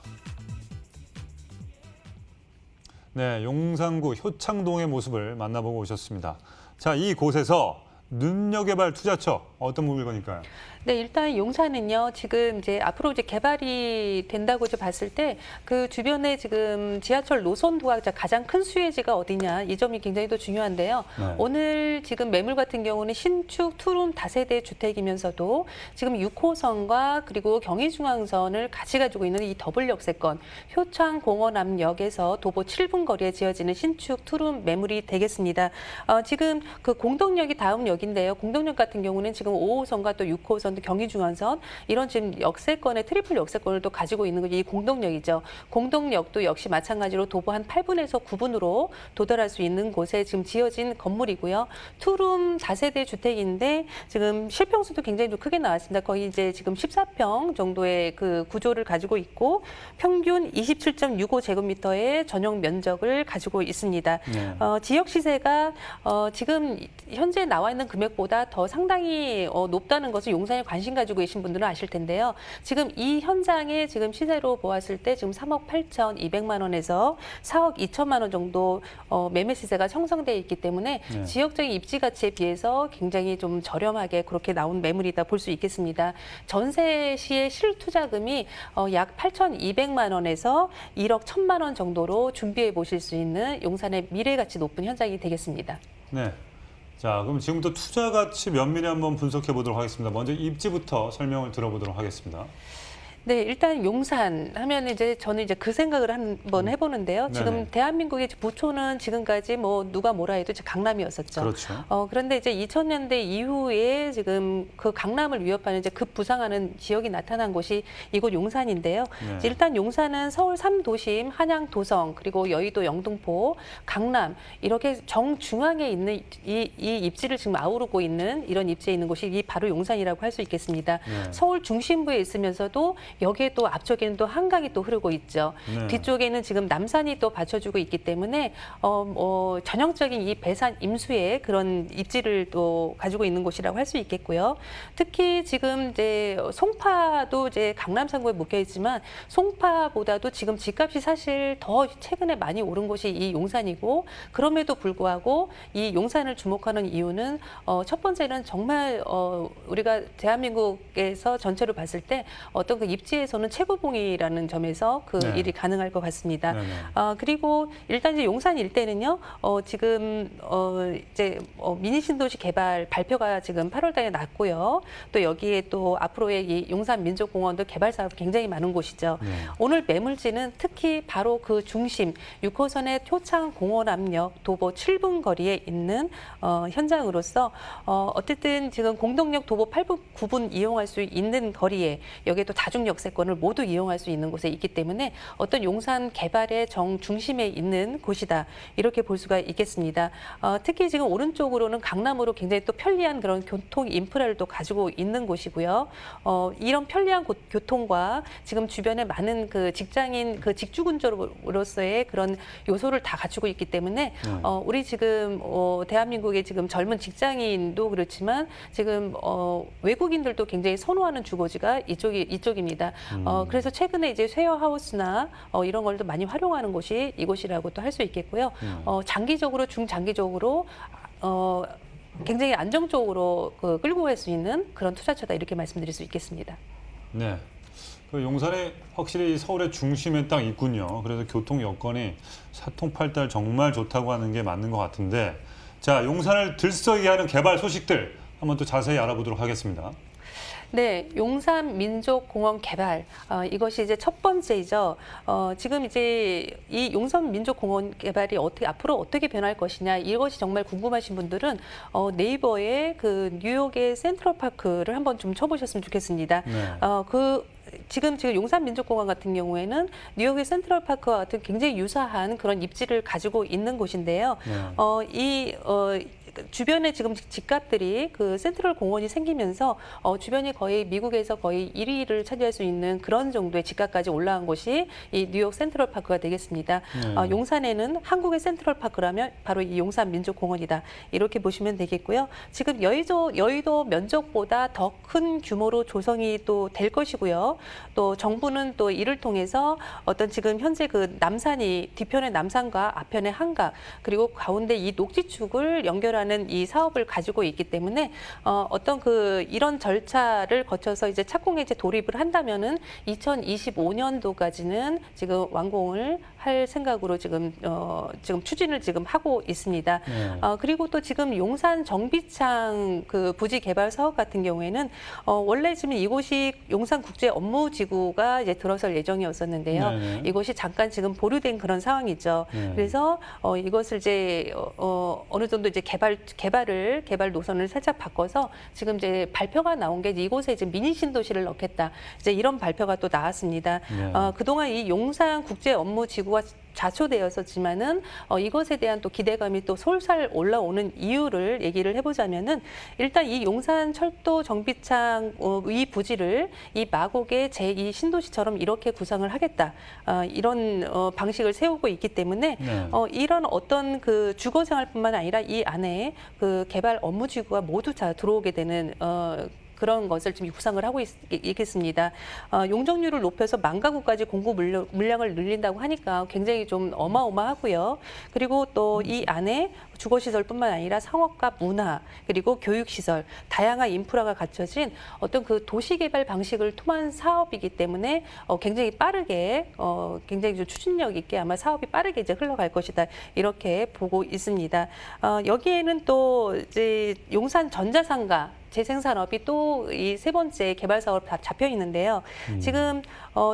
A: 네, 용산구 효창동의 모습을 만나보고 오셨습니다. 자, 이곳에서 눈여겨볼 투자처 어떤 물건일까요?
C: 네, 일단 용산은요, 지금 이제 앞으로 이제 개발이 된다고 이제 봤을 때 그 주변에 지금 지하철 노선도가 가장 큰 수혜지가 어디냐, 이 점이 굉장히 또 중요한데요.
A: 네.
C: 오늘 지금 매물 같은 경우는 신축 투룸 다세대 주택이면서도 지금 6호선과 그리고 경의중앙선을 같이 가지고 있는 이 더블 역세권 효창공원 앞역에서 도보 7분 거리에 지어지는 신축 투룸 매물이 되겠습니다. 지금 그 공덕역이 다음 역인데요. 공덕역 같은 경우는 지금 5호선과 또 6호선 경의중앙선 이런 지금 역세권의 트리플 역세권을 또 가지고 있는 것이 이 공덕역이죠. 공덕역도 역시 마찬가지로 도보 한 8분에서 9분으로 도달할 수 있는 곳에 지금 지어진 건물이고요. 투룸 4세대 주택인데 지금 실평수도 굉장히 좀 크게 나왔습니다. 거의 이제 지금 14평 정도의 그 구조를 가지고 있고 평균 27.65제곱미터의 전용 면적을 가지고 있습니다.
A: 네.
C: 지역 시세가 지금 현재 나와 있는 금액보다 더 상당히 높다는 것을 용산에 관심 가지고 계신 분들은 아실 텐데요. 지금 이 현장에 지금 시세로 보았을 때 지금 3억 8,200만 원에서 4억 2천만 원 정도 매매 시세가 형성되어 있기 때문에
A: 네.
C: 지역적인 입지 가치에 비해서 굉장히 좀 저렴하게 그렇게 나온 매물이다 볼 수 있겠습니다. 전세 시의 실투자금이 약 8,200만 원에서 1억 1천만 원 정도로 준비해 보실 수 있는 용산의 미래 가치 높은 현장이 되겠습니다.
A: 네. 자, 그럼 지금부터 투자 가치 면밀히 한번 분석해 보도록 하겠습니다. 먼저 입지부터 설명을 들어보도록 하겠습니다.
C: 네, 일단 용산 하면 이제 저는 이제 그 생각을 한번 해보는데요. 지금
A: 네네.
C: 대한민국의 부촌은 지금까지 뭐 누가 뭐라 해도 이제 강남이었었죠.
A: 그렇죠.
C: 그런데 이제 2000년대 이후에 지금 그 강남을 위협하는 이제 급부상하는 지역이 나타난 곳이 이곳 용산인데요.
A: 네.
C: 일단 용산은 서울 3도심, 한양, 도성, 그리고 여의도, 영등포, 강남 이렇게 정중앙에 있는 이 입지를 지금 아우르고 있는 이런 입지에 있는 곳이 이 바로 용산이라고 할 수 있겠습니다.
A: 네.
C: 서울 중심부에 있으면서도 여기에 또 앞쪽에는 또 한강이 또 흐르고 있죠.
A: 네.
C: 뒤쪽에는 지금 남산이 또 받쳐주고 있기 때문에 전형적인 이 배산 임수의 그런 입지를 또 가지고 있는 곳이라고 할 수 있겠고요. 특히 지금 이제 송파도 이제 강남 상구에 묶여 있지만 송파보다도 지금 집값이 사실 더 최근에 많이 오른 곳이 이 용산이고 그럼에도 불구하고 이 용산을 주목하는 이유는 첫 번째는 정말 우리가 대한민국에서 전체로 봤을 때 어떤 그 입지에서는 최고봉이라는 점에서 그
A: 네.
C: 일이 가능할 것 같습니다.
A: 네네.
C: 그리고 일단 이제 용산 일대는요, 지금 이제 미니 신도시 개발 발표가 지금 8월달에 났고요. 또 여기에 또 앞으로의 이 용산 민족공원도 개발 사업이 굉장히 많은 곳이죠.
A: 네.
C: 오늘 매물지는 특히 바로 그 중심 6호선의 효창공원 앞역 도보 7분 거리에 있는 현장으로서 어쨌든 지금 공덕역 도보 8분 9분 이용할 수 있는 거리에 여기에 또 다중역 역세권을 모두 이용할 수 있는 곳에 있기 때문에 어떤 용산 개발의 정중심에 있는 곳이다. 이렇게 볼 수가 있겠습니다. 특히 지금 오른쪽으로는 강남으로 굉장히 또 편리한 그런 교통 인프라를 또 가지고 있는 곳이고요. 이런 편리한 교통과 지금 주변에 많은 그 직장인 그 직주근조로서의 그런 요소를 다 갖추고 있기 때문에 우리 지금 대한민국의 지금 젊은 직장인도 그렇지만 지금 외국인들도 굉장히 선호하는 주거지가 이쪽입니다. 그래서 최근에 이제 쉐어하우스나 이런 걸 또 많이 활용하는 곳이 이곳이라고 또 할 수 있겠고요. 장기적으로 중장기적으로 굉장히 안정적으로 끌고 갈 수 있는 그런 투자처다 이렇게 말씀드릴 수 있겠습니다.
A: 네. 그 용산에 확실히 서울의 중심에 딱 있군요. 그래서 교통 여건이 사통팔달 정말 좋다고 하는 게 맞는 것 같은데, 자, 용산을 들썩이게 하는 개발 소식들 한번 또 자세히 알아보도록 하겠습니다.
C: 네, 용산 민족공원 개발 이것이 이제 첫 번째이죠. 지금 이제 이 용산 민족공원 개발이 앞으로 어떻게 변할 것이냐 이것이 정말 궁금하신 분들은 네이버에 그 뉴욕의 센트럴파크를 한번 좀 쳐보셨으면 좋겠습니다.
A: 네.
C: 지금 용산 민족공원 같은 경우에는 뉴욕의 센트럴파크와 같은 굉장히 유사한 그런 입지를 가지고 있는 곳인데요.
A: 네.
C: 주변에 지금 집값들이 그 센트럴 공원이 생기면서 주변이 거의 미국에서 거의 1위를 차지할 수 있는 그런 정도의 집값까지 올라간 곳이 이 뉴욕 센트럴 파크가 되겠습니다.
A: 네.
C: 용산에는 한국의 센트럴 파크라면 바로 이 용산 민족공원이다. 이렇게 보시면 되겠고요. 지금 여의도 면적보다 더 큰 규모로 조성이 또 될 것이고요. 또 정부는 또 이를 통해서 어떤 지금 현재 그 남산이 뒤편의 남산과 앞편의 한강 그리고 가운데 이 녹지축을 연결하는 이 사업을 가지고 있기 때문에 어떤 이런 절차를 거쳐서 이제 착공에 이제 돌입을 한다면은 2025년도까지는 지금 완공을 할 생각으로 지금 추진을 지금 하고 있습니다.
A: 네.
C: 그리고 또 지금 용산 정비창 그 부지 개발 사업 같은 경우에는 원래 지금 이곳이 용산국제업무지구가 이제 들어설 예정이었었는데요.
A: 네.
C: 이것이 잠깐 지금 보류된 그런 상황이죠.
A: 네.
C: 그래서 이것을 이제 어느 정도 이제 개발 노선을 살짝 바꿔서 지금 이제 발표가 나온 게 이곳에 이제 미니 신도시를 넣겠다. 이제 이런 발표가 또 나왔습니다.
A: 네.
C: 그동안 이 용산국제업무지구가 자초되었었지만은 이것에 대한 또 기대감이 또 솔살 올라오는 이유를 얘기를 해보자면은 일단 이 용산 철도 정비창 이 부지를 이 마곡의 제2 신도시처럼 이렇게 구상을 하겠다 이런 방식을 세우고 있기 때문에
A: 네.
C: 이런 어떤 그 주거 생활뿐만 아니라 이 안에 그 개발 업무지구가 모두 다 들어오게 되는 그런 것을 지금 구상을 하고 있겠습니다. 용적률을 높여서 10,000가구까지 공급 물량을 늘린다고 하니까 굉장히 좀 어마어마하고요. 그리고 또 이 안에 주거시설뿐만 아니라 상업과 문화 그리고 교육시설 다양한 인프라가 갖춰진 어떤 그 도시개발 방식을 통한 사업이기 때문에 굉장히 빠르게 굉장히 좀 추진력 있게 아마 사업이 빠르게 이제 흘러갈 것이다 이렇게 보고 있습니다. 여기에는 또 이제 용산 전자상가 재생산업이 또 이 세 번째 개발 사업 다 잡혀 있는데요. 지금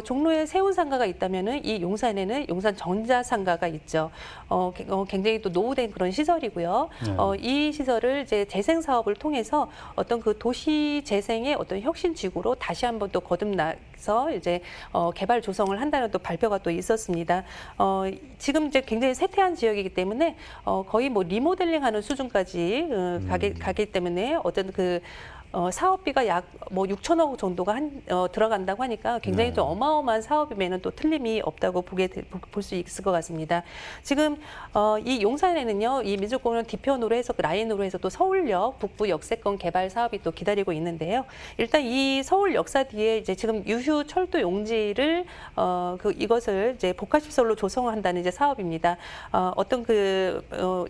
C: 종로에 세운상가가 있다면은 이 용산에는 용산 전자상가가 있죠. 굉장히 또 노후된 그런 시설이고요. 이 시설을 이제 재생 사업을 통해서 어떤 그 도시 재생의 어떤 혁신 지구로 다시 한번 또 거듭나서 이제 개발 조성을 한다는 또 발표가 또 있었습니다. 지금 이제 굉장히 세태한 지역이기 때문에 거의 뭐 리모델링하는 수준까지 가기 때문에 어떤 그 사업비가 약 뭐 6천억 정도가 들어간다고 하니까 굉장히
A: 네.
C: 좀 어마어마한 사업이면은 또 틀림이 없다고 볼 수 있을 것 같습니다. 지금 이 용산에는요, 이 민족공원 뒤편으로 해서 라인으로 해서 또 서울역 북부 역세권 개발 사업이 또 기다리고 있는데요. 일단 이 서울 역사 뒤에 이제 지금 유휴 철도 용지를 이것을 이제 복합시설로 조성한다는 이제 사업입니다. 어떤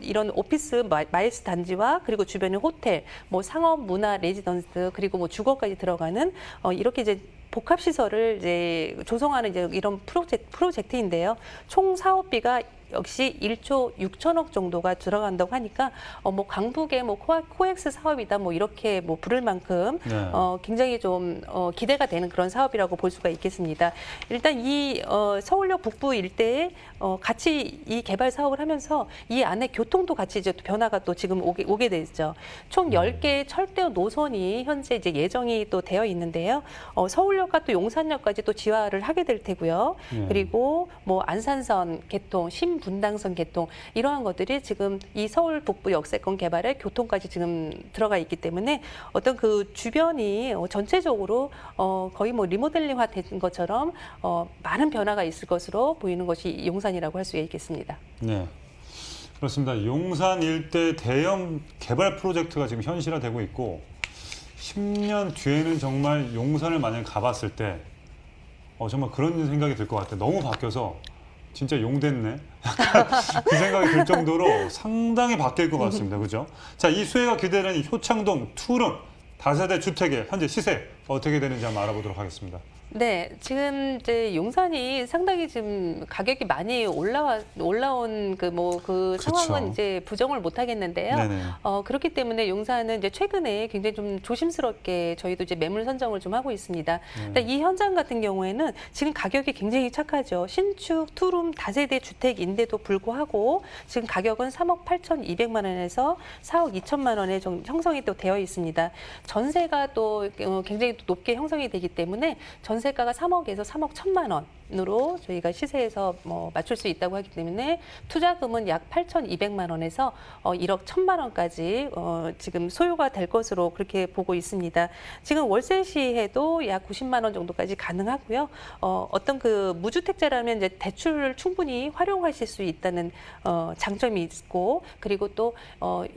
C: 이런 오피스 마일스 단지와 그리고 주변의 호텔, 뭐 상업, 문화, 레지던스 그리고 뭐 주거까지 들어가는 이렇게 이제 복합 시설을 이제 조성하는 이제 이런 프로젝트인데요. 총 사업비가 역시 1조 6천억 정도가 들어간다고 하니까 뭐 강북의 뭐 코엑스 사업이다 뭐 이렇게 뭐 부를 만큼
A: 네.
C: 굉장히 좀 기대가 되는 그런 사업이라고 볼 수가 있겠습니다. 일단 이 서울역 북부 일대에 같이 이 개발 사업을 하면서 이 안에 교통도 같이 이제 변화가 또 지금 오게 되죠. 총 10개의 철도 노선이 현재 이제 예정이 또 되어 있는데요. 서울역과 또 용산역까지 또 지화를 하게 될 테고요. 그리고 뭐 안산선 개통, 신분당선 개통 이러한 것들이 지금 이 서울 북부 역세권 개발에 교통까지 지금 들어가 있기 때문에 어떤 그 주변이 전체적으로 거의 뭐 리모델링화 된 것처럼 많은 변화가 있을 것으로 보이는 것이 용산이라고 할 수 있겠습니다.
A: 네. 그렇습니다. 용산 일대 대형 개발 프로젝트가 지금 현실화되고 있고 10년 뒤에는 정말 용산을 만약에 가봤을 때 정말 그런 생각이 들 것 같아요. 너무 바뀌어서 진짜 용 됐네. 약간 그 생각이 들 정도로 상당히 바뀔 것 같습니다. 그죠? 자, 이 수혜가 기대되는 이 효창동 투룸 다세대 주택의 현재 시세 어떻게 되는지 한번 알아보도록 하겠습니다.
C: 네, 지금 이제 용산이 상당히 지금 가격이 많이 올라온 그 상황은 이제 부정을 못 하겠는데요.
A: 네네.
C: 그렇기 때문에 용산은 이제 최근에 굉장히 좀 조심스럽게 저희도 이제 매물 선정을 좀 하고 있습니다. 근데 이 현장 같은 경우에는 지금 가격이 굉장히 착하죠. 신축 투룸 다세대 주택인데도 불구하고 지금 가격은 3억 8,200만 원에서 4억 2천만 원에 좀 형성이 또 되어 있습니다. 전세가 또 굉장히 높게 형성이 되기 때문에 전세가가 3억에서 3억 1천만 원으로 저희가 시세에서 맞출 수 있다고 하기 때문에 투자금은 약 8,200만 원에서 1억 1천만 원까지 지금 소요가 될 것으로 그렇게 보고 있습니다. 지금 월세 시에도 약 90만 원 정도까지 가능하고요. 어떤 그 무주택자라면 이제 대출을 충분히 활용하실 수 있다는 장점이 있고 그리고 또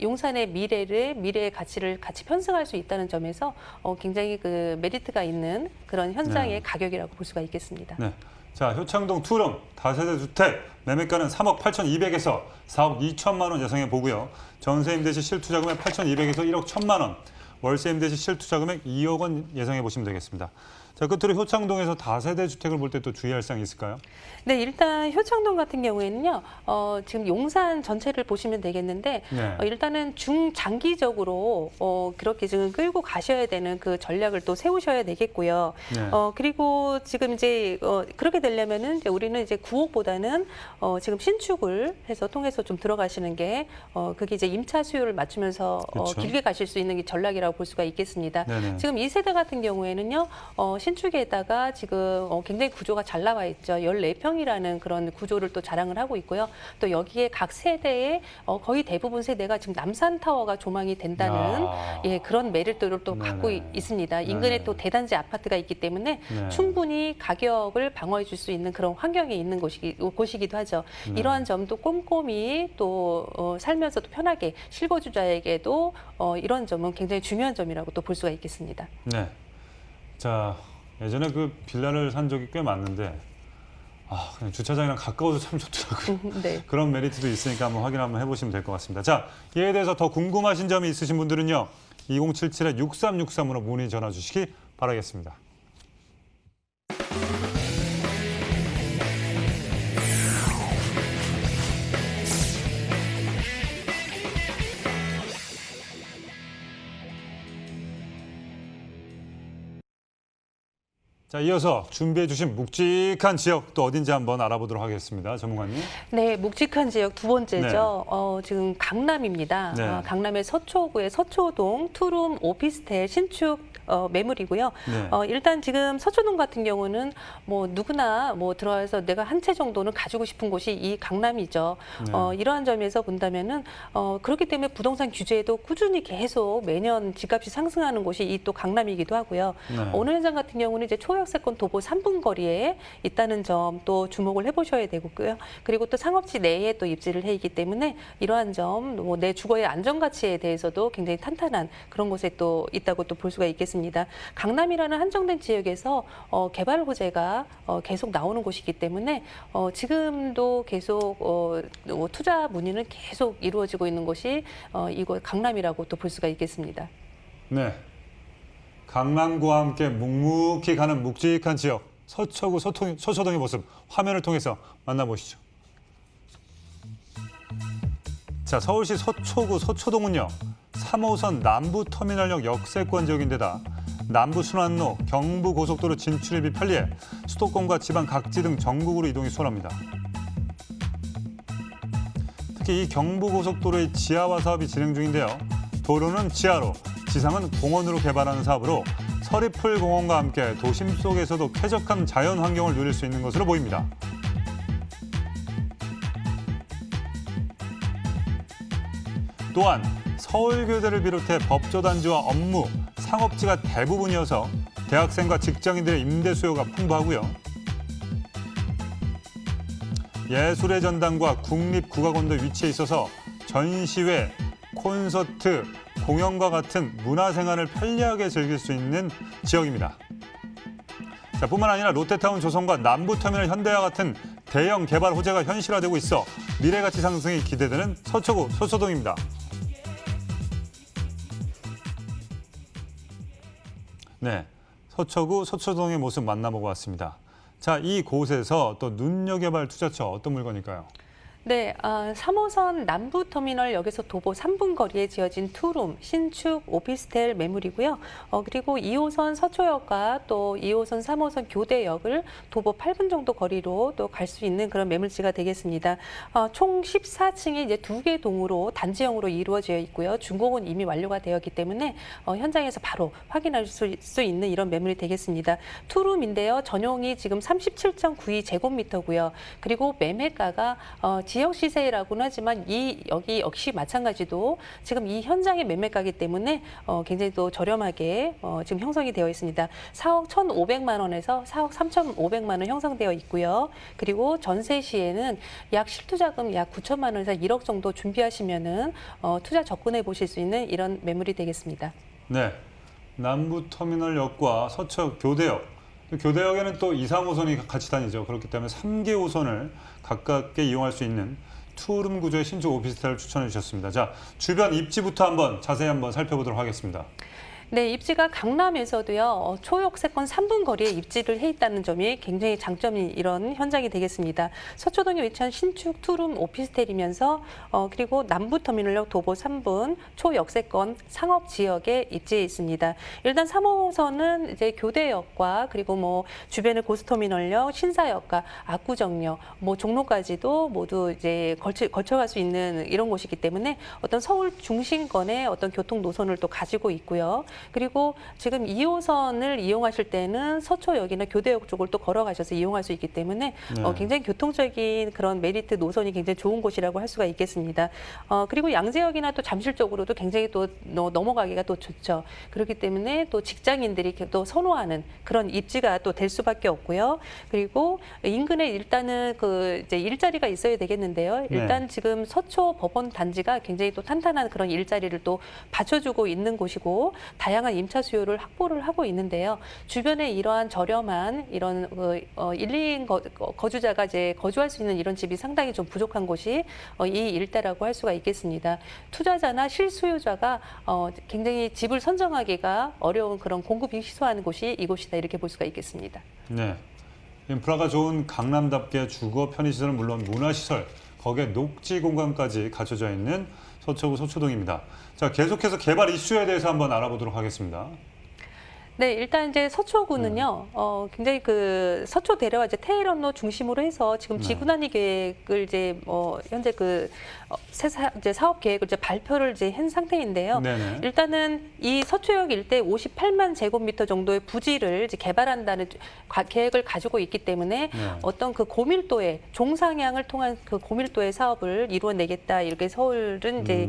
C: 용산의 미래의 가치를 같이 편승할 수 있다는 점에서 굉장히 그 메리트가 있는 그런 현장의 가격이라고 볼 수가 있겠습니다.
A: 네. 자, 효창동 투룸 다세대 주택 매매가는 3억 8,200에서 4억 2천만 원 예상해 보고요. 전세 임대 시 실투자금액 8,200에서 1억 1천만 원, 월세 임대 시 실투자금액 2억 원 예상해 보시면 되겠습니다. 자, 끝으로 효창동에서 다세대 주택을 볼 때 또 주의할 사항이 있을까요?
C: 네, 일단 효창동 같은 경우에는요, 지금 용산 전체를 보시면 되겠는데,
A: 네.
C: 일단은 중장기적으로 그렇게 지금 끌고 가셔야 되는 그 전략을 또 세우셔야 되겠고요.
A: 네.
C: 그리고 지금 이제 그렇게 되려면은 이제 우리는 이제 구옥보다는 지금 신축을 해서 통해서 좀 들어가시는 게 그게 이제 임차 수요를 맞추면서
A: 그렇죠.
C: 길게 가실 수 있는 게 전략이라고 볼 수가 있겠습니다.
A: 네네.
C: 지금 이 세대 같은 경우에는요, 신축에다가 지금 굉장히 구조가 잘 나와 있죠. 14평이라는 그런 구조를 또 자랑을 하고 있고요. 또 여기에 각 세대에 거의 대부분 세대가 지금 남산타워가 조망이 된다는 그런 메리트를 또 갖고 있습니다. 인근에 또 대단지 아파트가 있기 때문에 충분히 가격을 방어해 줄 수 있는 그런 환경에 있는 곳이기도 하죠. 이러한 점도 꼼꼼히 또 살면서도 편하게 실거주자에게도 이런 점은 굉장히 중요한 점이라고 또 볼 수가 있겠습니다.
A: 네. 자, 예전에 그 빌라를 산 적이 꽤 많은데 그냥 주차장이랑 가까워서 참 좋더라고요.
C: 네.
A: 그런 메리트도 있으니까 한번 해보시면 될 것 같습니다. 자, 이에 대해서 더 궁금하신 점이 있으신 분들은요. 2077-6363으로 문의 전화 주시기 바라겠습니다. 자, 이어서 준비해 주신 묵직한 지역 또 어딘지 한번 알아보도록 하겠습니다. 전문가님.
C: 네, 묵직한 지역 두 번째죠. 지금 강남입니다.
A: 네.
C: 강남의 서초구의 서초동 투룸 오피스텔 신축 매물이고요.
A: 네.
C: 일단 지금 서초동 같은 경우는 뭐 누구나 뭐 들어와서 내가 한 채 정도는 가지고 싶은 곳이 이 강남이죠.
A: 네.
C: 이러한 점에서 본다면은 그렇기 때문에 부동산 규제도 꾸준히 계속 매년 집값이 상승하는 곳이 이 또 강남이기도 하고요.
A: 네.
C: 오늘 현장 같은 경우는 이제 초역세권 도보 3분 거리에 있다는 점 또 주목을 해보셔야 되고요. 그리고 또 상업지 내에 또 입지를 해 있기 때문에 이러한 점, 뭐 내 주거의 안전 가치에 대해서도 굉장히 탄탄한 그런 곳에 또 있다고 또 볼 수가 있겠습니다. 강남이라는 한정된 지역에서 개발 호재가 계속 나오는 곳이기 때문에 지금도 계속 투자 문의는 계속 이루어지고 있는 곳이 이곳 강남이라고 또 볼 수가 있겠습니다.
A: 네. 강남구와 함께 묵묵히 가는 묵직한 지역 서초구 서초동의 모습 화면을 통해서 만나보시죠. 자, 서울시 서초구 서초동은요. 3호선 남부터미널역 역세권 지역인데다 남부순환로, 경부고속도로 진출입이 편리해 수도권과 지방 각지 등 전국으로 이동이 수월합니다. 특히 이 경부고속도로의 지하화 사업이 진행 중인데요. 도로는 지하로, 지상은 공원으로 개발하는 사업으로 서리풀 공원과 함께 도심 속에서도 쾌적한 자연 환경을 누릴 수 있는 것으로 보입니다. 또한 서울교대를 비롯해 법조단지와 업무, 상업지가 대부분이어서 대학생과 직장인들의 임대 수요가 풍부하고요. 예술의 전당과 국립국악원도 위치해 있어서 전시회, 콘서트, 공연과 같은 문화생활을 편리하게 즐길 수 있는 지역입니다. 자, 뿐만 아니라 롯데타운 조성과 남부터미널 현대와 같은 대형 개발 호재가 현실화되고 있어 미래가치 상승이 기대되는 서초구 서초동입니다. 네, 서초구 서초동의 모습 만나보고 왔습니다. 자, 이곳에서 또 눈여겨볼 투자처 어떤 물건일까요?
C: 네, 3호선 남부터미널역에서 도보 3분 거리에 지어진 투룸, 신축 오피스텔 매물이고요. 그리고 2호선 서초역과 또 2호선, 3호선 교대역을 도보 8분 정도 거리로 또 갈 수 있는 그런 매물지가 되겠습니다. 총 14층이 이제 2개 동으로 단지형으로 이루어져 있고요. 준공은 이미 완료가 되었기 때문에 현장에서 바로 확인할 수 있는 이런 매물이 되겠습니다. 투룸인데요. 전용이 지금 37.92제곱미터고요. 그리고 매매가가 지역 시세라고는 하지만 여기 역시 마찬가지도 지금 이 현장의 매매가이기 때문에 굉장히 또 저렴하게 지금 형성이 되어 있습니다. 4억 1,500만 원에서 4억 3,500만 원 형성되어 있고요. 그리고 전세 시에는 약 실투자금 약 9천만 원에서 1억 정도 준비하시면은 투자 접근해 보실 수 있는 이런 매물이 되겠습니다.
A: 네, 남부터미널역과 서초 교대역. 교대역에는 또 2, 3호선이 같이 다니죠. 그렇기 때문에 3개 호선을 가깝게 이용할 수 있는 투룸 구조의 신축 오피스텔을 추천해 주셨습니다. 자, 주변 입지부터 한번 자세히 한번 살펴보도록 하겠습니다.
C: 네, 입지가 강남에서도요, 초역세권 3분 거리에 입지를 해 있다는 점이 굉장히 장점인 이런 현장이 되겠습니다. 서초동에 위치한 신축 투룸 오피스텔이면서 그리고 남부터미널역 도보 3분 초역세권 상업 지역에 입지해 있습니다. 일단 3호선은 이제 교대역과 그리고 뭐 주변의 고스터미널역, 신사역과 압구정역, 뭐 종로까지도 모두 이제 거쳐갈 수 있는 이런 곳이기 때문에 어떤 서울 중심권의 어떤 교통 노선을 또 가지고 있고요. 그리고 지금 2호선을 이용하실 때는 서초역이나 교대역 쪽을 또 걸어가셔서 이용할 수 있기 때문에
A: 네.
C: 굉장히 교통적인 그런 메리트 노선이 굉장히 좋은 곳이라고 할 수가 있겠습니다. 그리고 양재역이나 또 잠실 쪽으로도 굉장히 또 넘어가기가 또 좋죠. 그렇기 때문에 또 직장인들이 또 선호하는 그런 입지가 또 될 수밖에 없고요. 그리고 인근에 일단은 그 이제 일자리가 있어야 되겠는데요. 일단
A: 네.
C: 지금 서초 법원 단지가 굉장히 또 탄탄한 그런 일자리를 또 받쳐주고 있는 곳이고 다양한 임차 수요를 확보를 하고 있는데요. 주변에 이러한 저렴한 이런 1, 2인 거주자가 이제 거주할 수 있는 이런 집이 상당히 좀 부족한 곳이 이 일대라고 할 수가 있겠습니다. 투자자나 실수요자가 굉장히 집을 선정하기가 어려운 그런 공급이 희소한 곳이 이곳이다 이렇게 볼 수가 있겠습니다.
A: 네, 인프라가 좋은 강남답게 주거 편의시설은 물론 문화시설, 거기에 녹지 공간까지 갖춰져 있는 서초구 서초동입니다. 자, 계속해서 개발 이슈에 대해서 한번 알아보도록 하겠습니다.
C: 네, 일단 이제 서초구는요, 굉장히 그 서초 대로와 이제 테일런로 중심으로 해서 지금 지구단위 계획을 이제 현재 이제 사업 계획을 이제 발표를 이제 한 상태인데요.
A: 네네.
C: 일단은 이 서초역 일대 58만 제곱미터 정도의 부지를 이제 개발한다는 계획을 가지고 있기 때문에
A: 네.
C: 어떤 그 고밀도의 종상향을 통한 그 고밀도의 사업을 이루어내겠다 이렇게 서울은 이제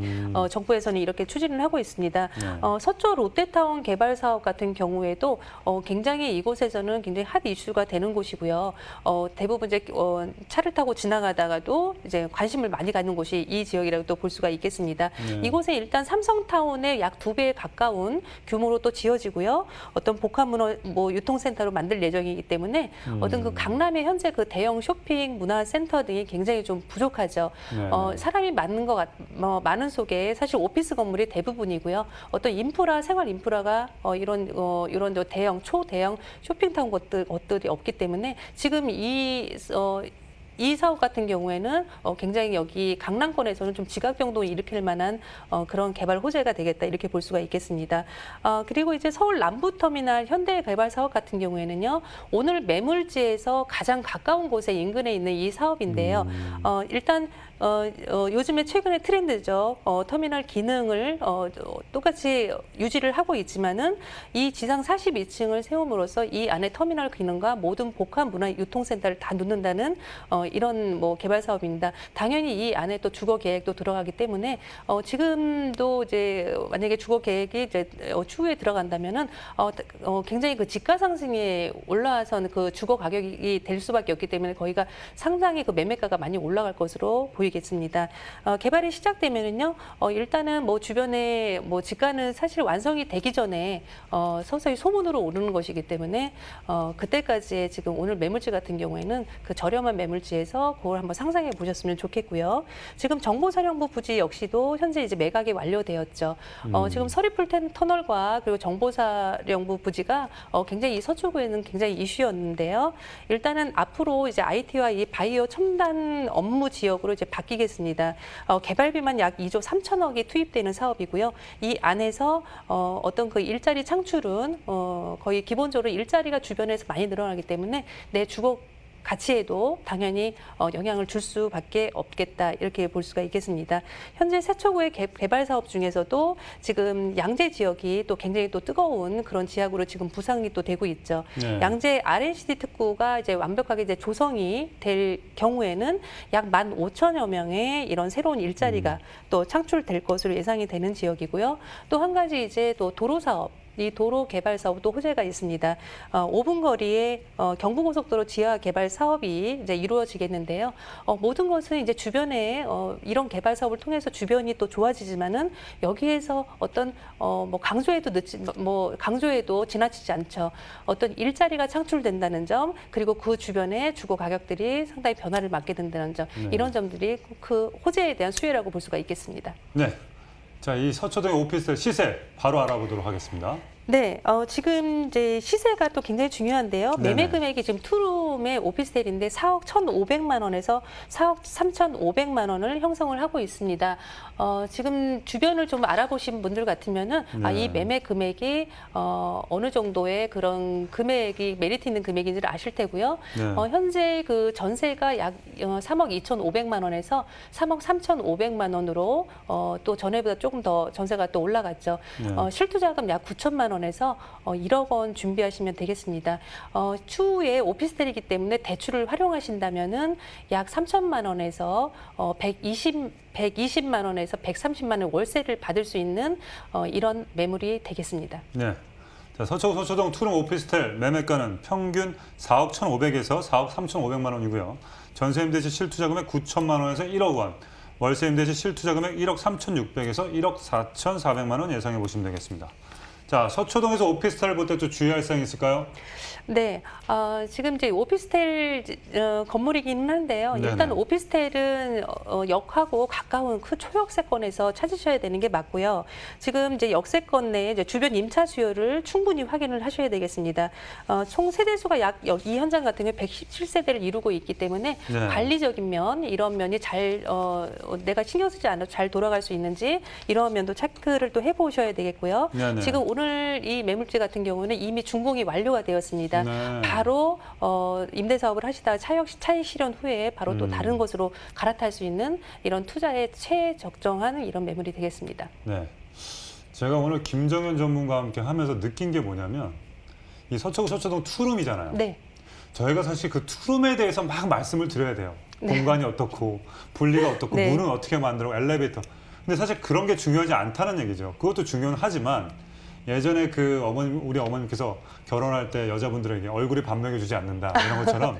C: 정부에서는 이렇게 추진을 하고 있습니다.
A: 네.
C: 서초 롯데타운 개발 사업 같은 경우에도 굉장히 이곳에서는 굉장히 핫 이슈가 되는 곳이고요. 대부분 이제 차를 타고 지나가다가도 이제 관심을 많이 갖는 곳이 이 지역이라고 또 볼 수가 있겠습니다.
A: 네.
C: 이곳에 일단 삼성타운의 약 2배에 가까운 규모로 또 지어지고요. 어떤 복합문화 유통센터로 만들 예정이기 때문에 어떤 그 강남의 현재 그 대형 쇼핑 문화센터 등이 굉장히 좀 부족하죠.
A: 네.
C: 사람이 많은 속에 사실 오피스 건물이 대부분이고요. 어떤 인프라, 생활 인프라가 이런 대형, 초대형 쇼핑타운 것들이 없기 때문에 지금 이 사업 같은 경우에는 굉장히 여기 강남권에서는 좀 지각 변동을 일으킬 만한 그런 개발 호재가 되겠다 이렇게 볼 수가 있겠습니다. 그리고 이제 서울 남부터미널 현대 개발 사업 같은 경우에는요, 오늘 매물지에서 가장 가까운 곳에 인근에 있는 이 사업인데요. 일단 요즘에 최근의 트렌드죠. 터미널 기능을 똑같이 유지를 하고 있지만은 이 지상 42층을 세움으로써 이 안에 터미널 기능과 모든 복합 문화 유통센터를 다 놓는다는 이런 뭐 개발 사업입니다. 당연히 이 안에 또 주거 계획도 들어가기 때문에 지금도 이제 만약에 주거 계획이 이제 추후에 들어간다면은 굉장히 그 집가 상승에 올라와서는 그 주거 가격이 될 수밖에 없기 때문에 거기가 상당히 그 매매가가 많이 올라갈 것으로 보이겠습니다. 개발이 시작되면은요, 일단은 뭐 주변에 뭐 집가는 사실 완성이 되기 전에 서서히 소문으로 오르는 것이기 때문에 그때까지의 지금 오늘 매물지 같은 경우에는 그 저렴한 매물지에서 그걸 한번 상상해 보셨으면 좋겠고요. 지금 정보사령부 부지 역시도 현재 이제 매각이 완료되었죠. 지금 서리풀 터널과 그리고 정보사령부 부지가 굉장히 이 서초구에는 굉장히 이슈였는데요. 일단은 앞으로 이제 IT와 이 바이오 첨단 업무 지역으로 이제 바뀌겠습니다. 개발비만 약 2조 3천억이 투입되는 사업이고요. 이 안에서 어떤 그 일자리 창출은 거의 기본적으로 일자리가 주변에서 많이 늘어나기 때문에 내 주거 가치에도 당연히 영향을 줄 수밖에 없겠다 이렇게 볼 수가 있겠습니다. 현재 세초구의 개발 사업 중에서도 지금 양재 지역이 또 굉장히 또 뜨거운 그런 지역으로 지금 부상이 또 되고 있죠.
A: 네.
C: 양재 R&CD 특구가 이제 완벽하게 이제 조성이 될 경우에는 약 15,000여 명의 이런 새로운 일자리가 또 창출될 것으로 예상이 되는 지역이고요. 또 한 가지 이제 또 도로 사업. 이 도로 개발 사업도 호재가 있습니다. 5분 거리에 경부고속도로 지하 개발 사업이 이제 이루어지겠는데요. 모든 것은 이제 주변에 이런 개발 사업을 통해서 주변이 또 좋아지지만은 여기에서 어떤 뭐 강조해도 지나치지 않죠. 어떤 일자리가 창출된다는 점, 그리고 그 주변의 주거 가격들이 상당히 변화를 맞게 된다는 점,
A: 네.
C: 이런 점들이 그 호재에 대한 수혜라고 볼 수가 있겠습니다.
A: 네. 자, 이 서초동의 오피스텔 시세 바로 알아보도록 하겠습니다.
C: 네, 지금 이제 시세가 또 굉장히 중요한데요.
A: 네네.
C: 매매 금액이 지금 투룸의 오피스텔인데 4억 1,500만 원에서 4억 3,500만 원을 형성을 하고 있습니다. 지금 주변을 좀 알아보신 분들 같으면은
A: 네.
C: 이 매매 금액이 어느 정도의 그런 금액이 메리트 있는 금액인지를 아실 테고요.
A: 네.
C: 현재 그 전세가 약 3억 2,500만 원에서 3억 3,500만 원으로 또 전에보다 조금 더 전세가 또 올라갔죠.
A: 네.
C: 실투자금 약 9천만 원에서 1억 원 준비하시면 되겠습니다. 추후에 오피스텔이기 때문에 대출을 활용하신다면은 약 3천만 원에서 120만 원에서 130만 원 월세를 받을 수 있는 이런 매물이 되겠습니다.
A: 네. 자, 서초동 투룸 오피스텔 매매가는 평균 4억 1,500에서 4억 3,500만 원이고요. 전세 임대 시 실투자금액 9천만 원에서 1억 원, 월세 임대 시 실투자금액 1억 3,600에서 1억 4,400만 원 예상해 보시면 되겠습니다. 자, 서초동에서 오피스텔을 볼 때 또 주의할 사항이 있을까요?
C: 네, 지금 이제 오피스텔 건물이기는 한데요.
A: 네네.
C: 일단 오피스텔은 역하고 가까운 그 초역세권에서 찾으셔야 되는 게 맞고요. 지금 이제 역세권 내에 이제 주변 임차 수요를 충분히 확인을 하셔야 되겠습니다. 총 세대수가 약 이 현장 같은 경우 117세대를 이루고 있기 때문에
A: 네.
C: 관리적인 면, 이런 면이 잘 내가 신경 쓰지 않아도 잘 돌아갈 수 있는지 이런 면도 체크를 또 해보셔야 되겠고요.
A: 네네.
C: 지금 오늘 이 매물지 같은 경우는 이미 준공이 완료가 되었습니다.
A: 네.
C: 바로 임대 사업을 하시다가 차익 실현 후에 바로 또 다른 곳으로 갈아탈 수 있는 이런 투자에 최적정한 이런 매물이 되겠습니다.
A: 네. 제가 오늘 김정현 전문가와 함께 하면서 느낀 게 뭐냐면 이 서초동 투룸이잖아요.
C: 네.
A: 저희가 사실 그 투룸에 대해서 막 말씀을 드려야 돼요.
C: 네.
A: 공간이 어떻고 분리가 어떻고
C: 네.
A: 문은 어떻게 만들고 엘리베이터. 근데 사실 그런 게 중요하지 않다는 얘기죠. 그것도 중요는 하지만 예전에 그 우리 어머님께서 결혼할 때 여자분들에게 얼굴이 밥 먹여주지 않는다 이런 것처럼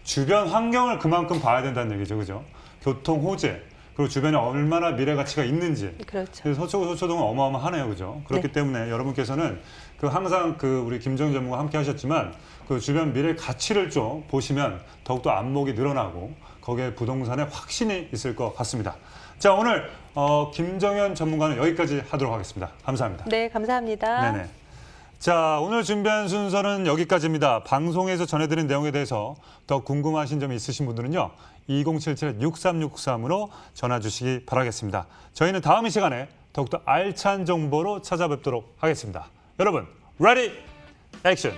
A: 주변 환경을 그만큼 봐야 된다는 얘기죠, 그죠? 교통 호재 그리고 주변에 얼마나 미래 가치가 있는지.
C: 그렇죠.
A: 그래서 서초동은 어마어마하네요, 그죠? 그렇기
C: 네.
A: 때문에 여러분께서는 항상 우리 김정희 전문가 함께 하셨지만 그 주변 미래 가치를 좀 보시면 더욱더 안목이 늘어나고 거기에 부동산에 확신이 있을 것 같습니다. 자, 오늘 김정현 전문가는 여기까지 하도록 하겠습니다. 감사합니다.
C: 네, 감사합니다.
A: 네네. 자, 오늘 준비한 순서는 여기까지입니다. 방송에서 전해드린 내용에 대해서 더 궁금하신 점이 있으신 분들은요. 2077-6363으로 전화 주시기 바라겠습니다. 저희는 다음 이 시간에 더욱더 알찬 정보로 찾아뵙도록 하겠습니다. 여러분, 레디 액션!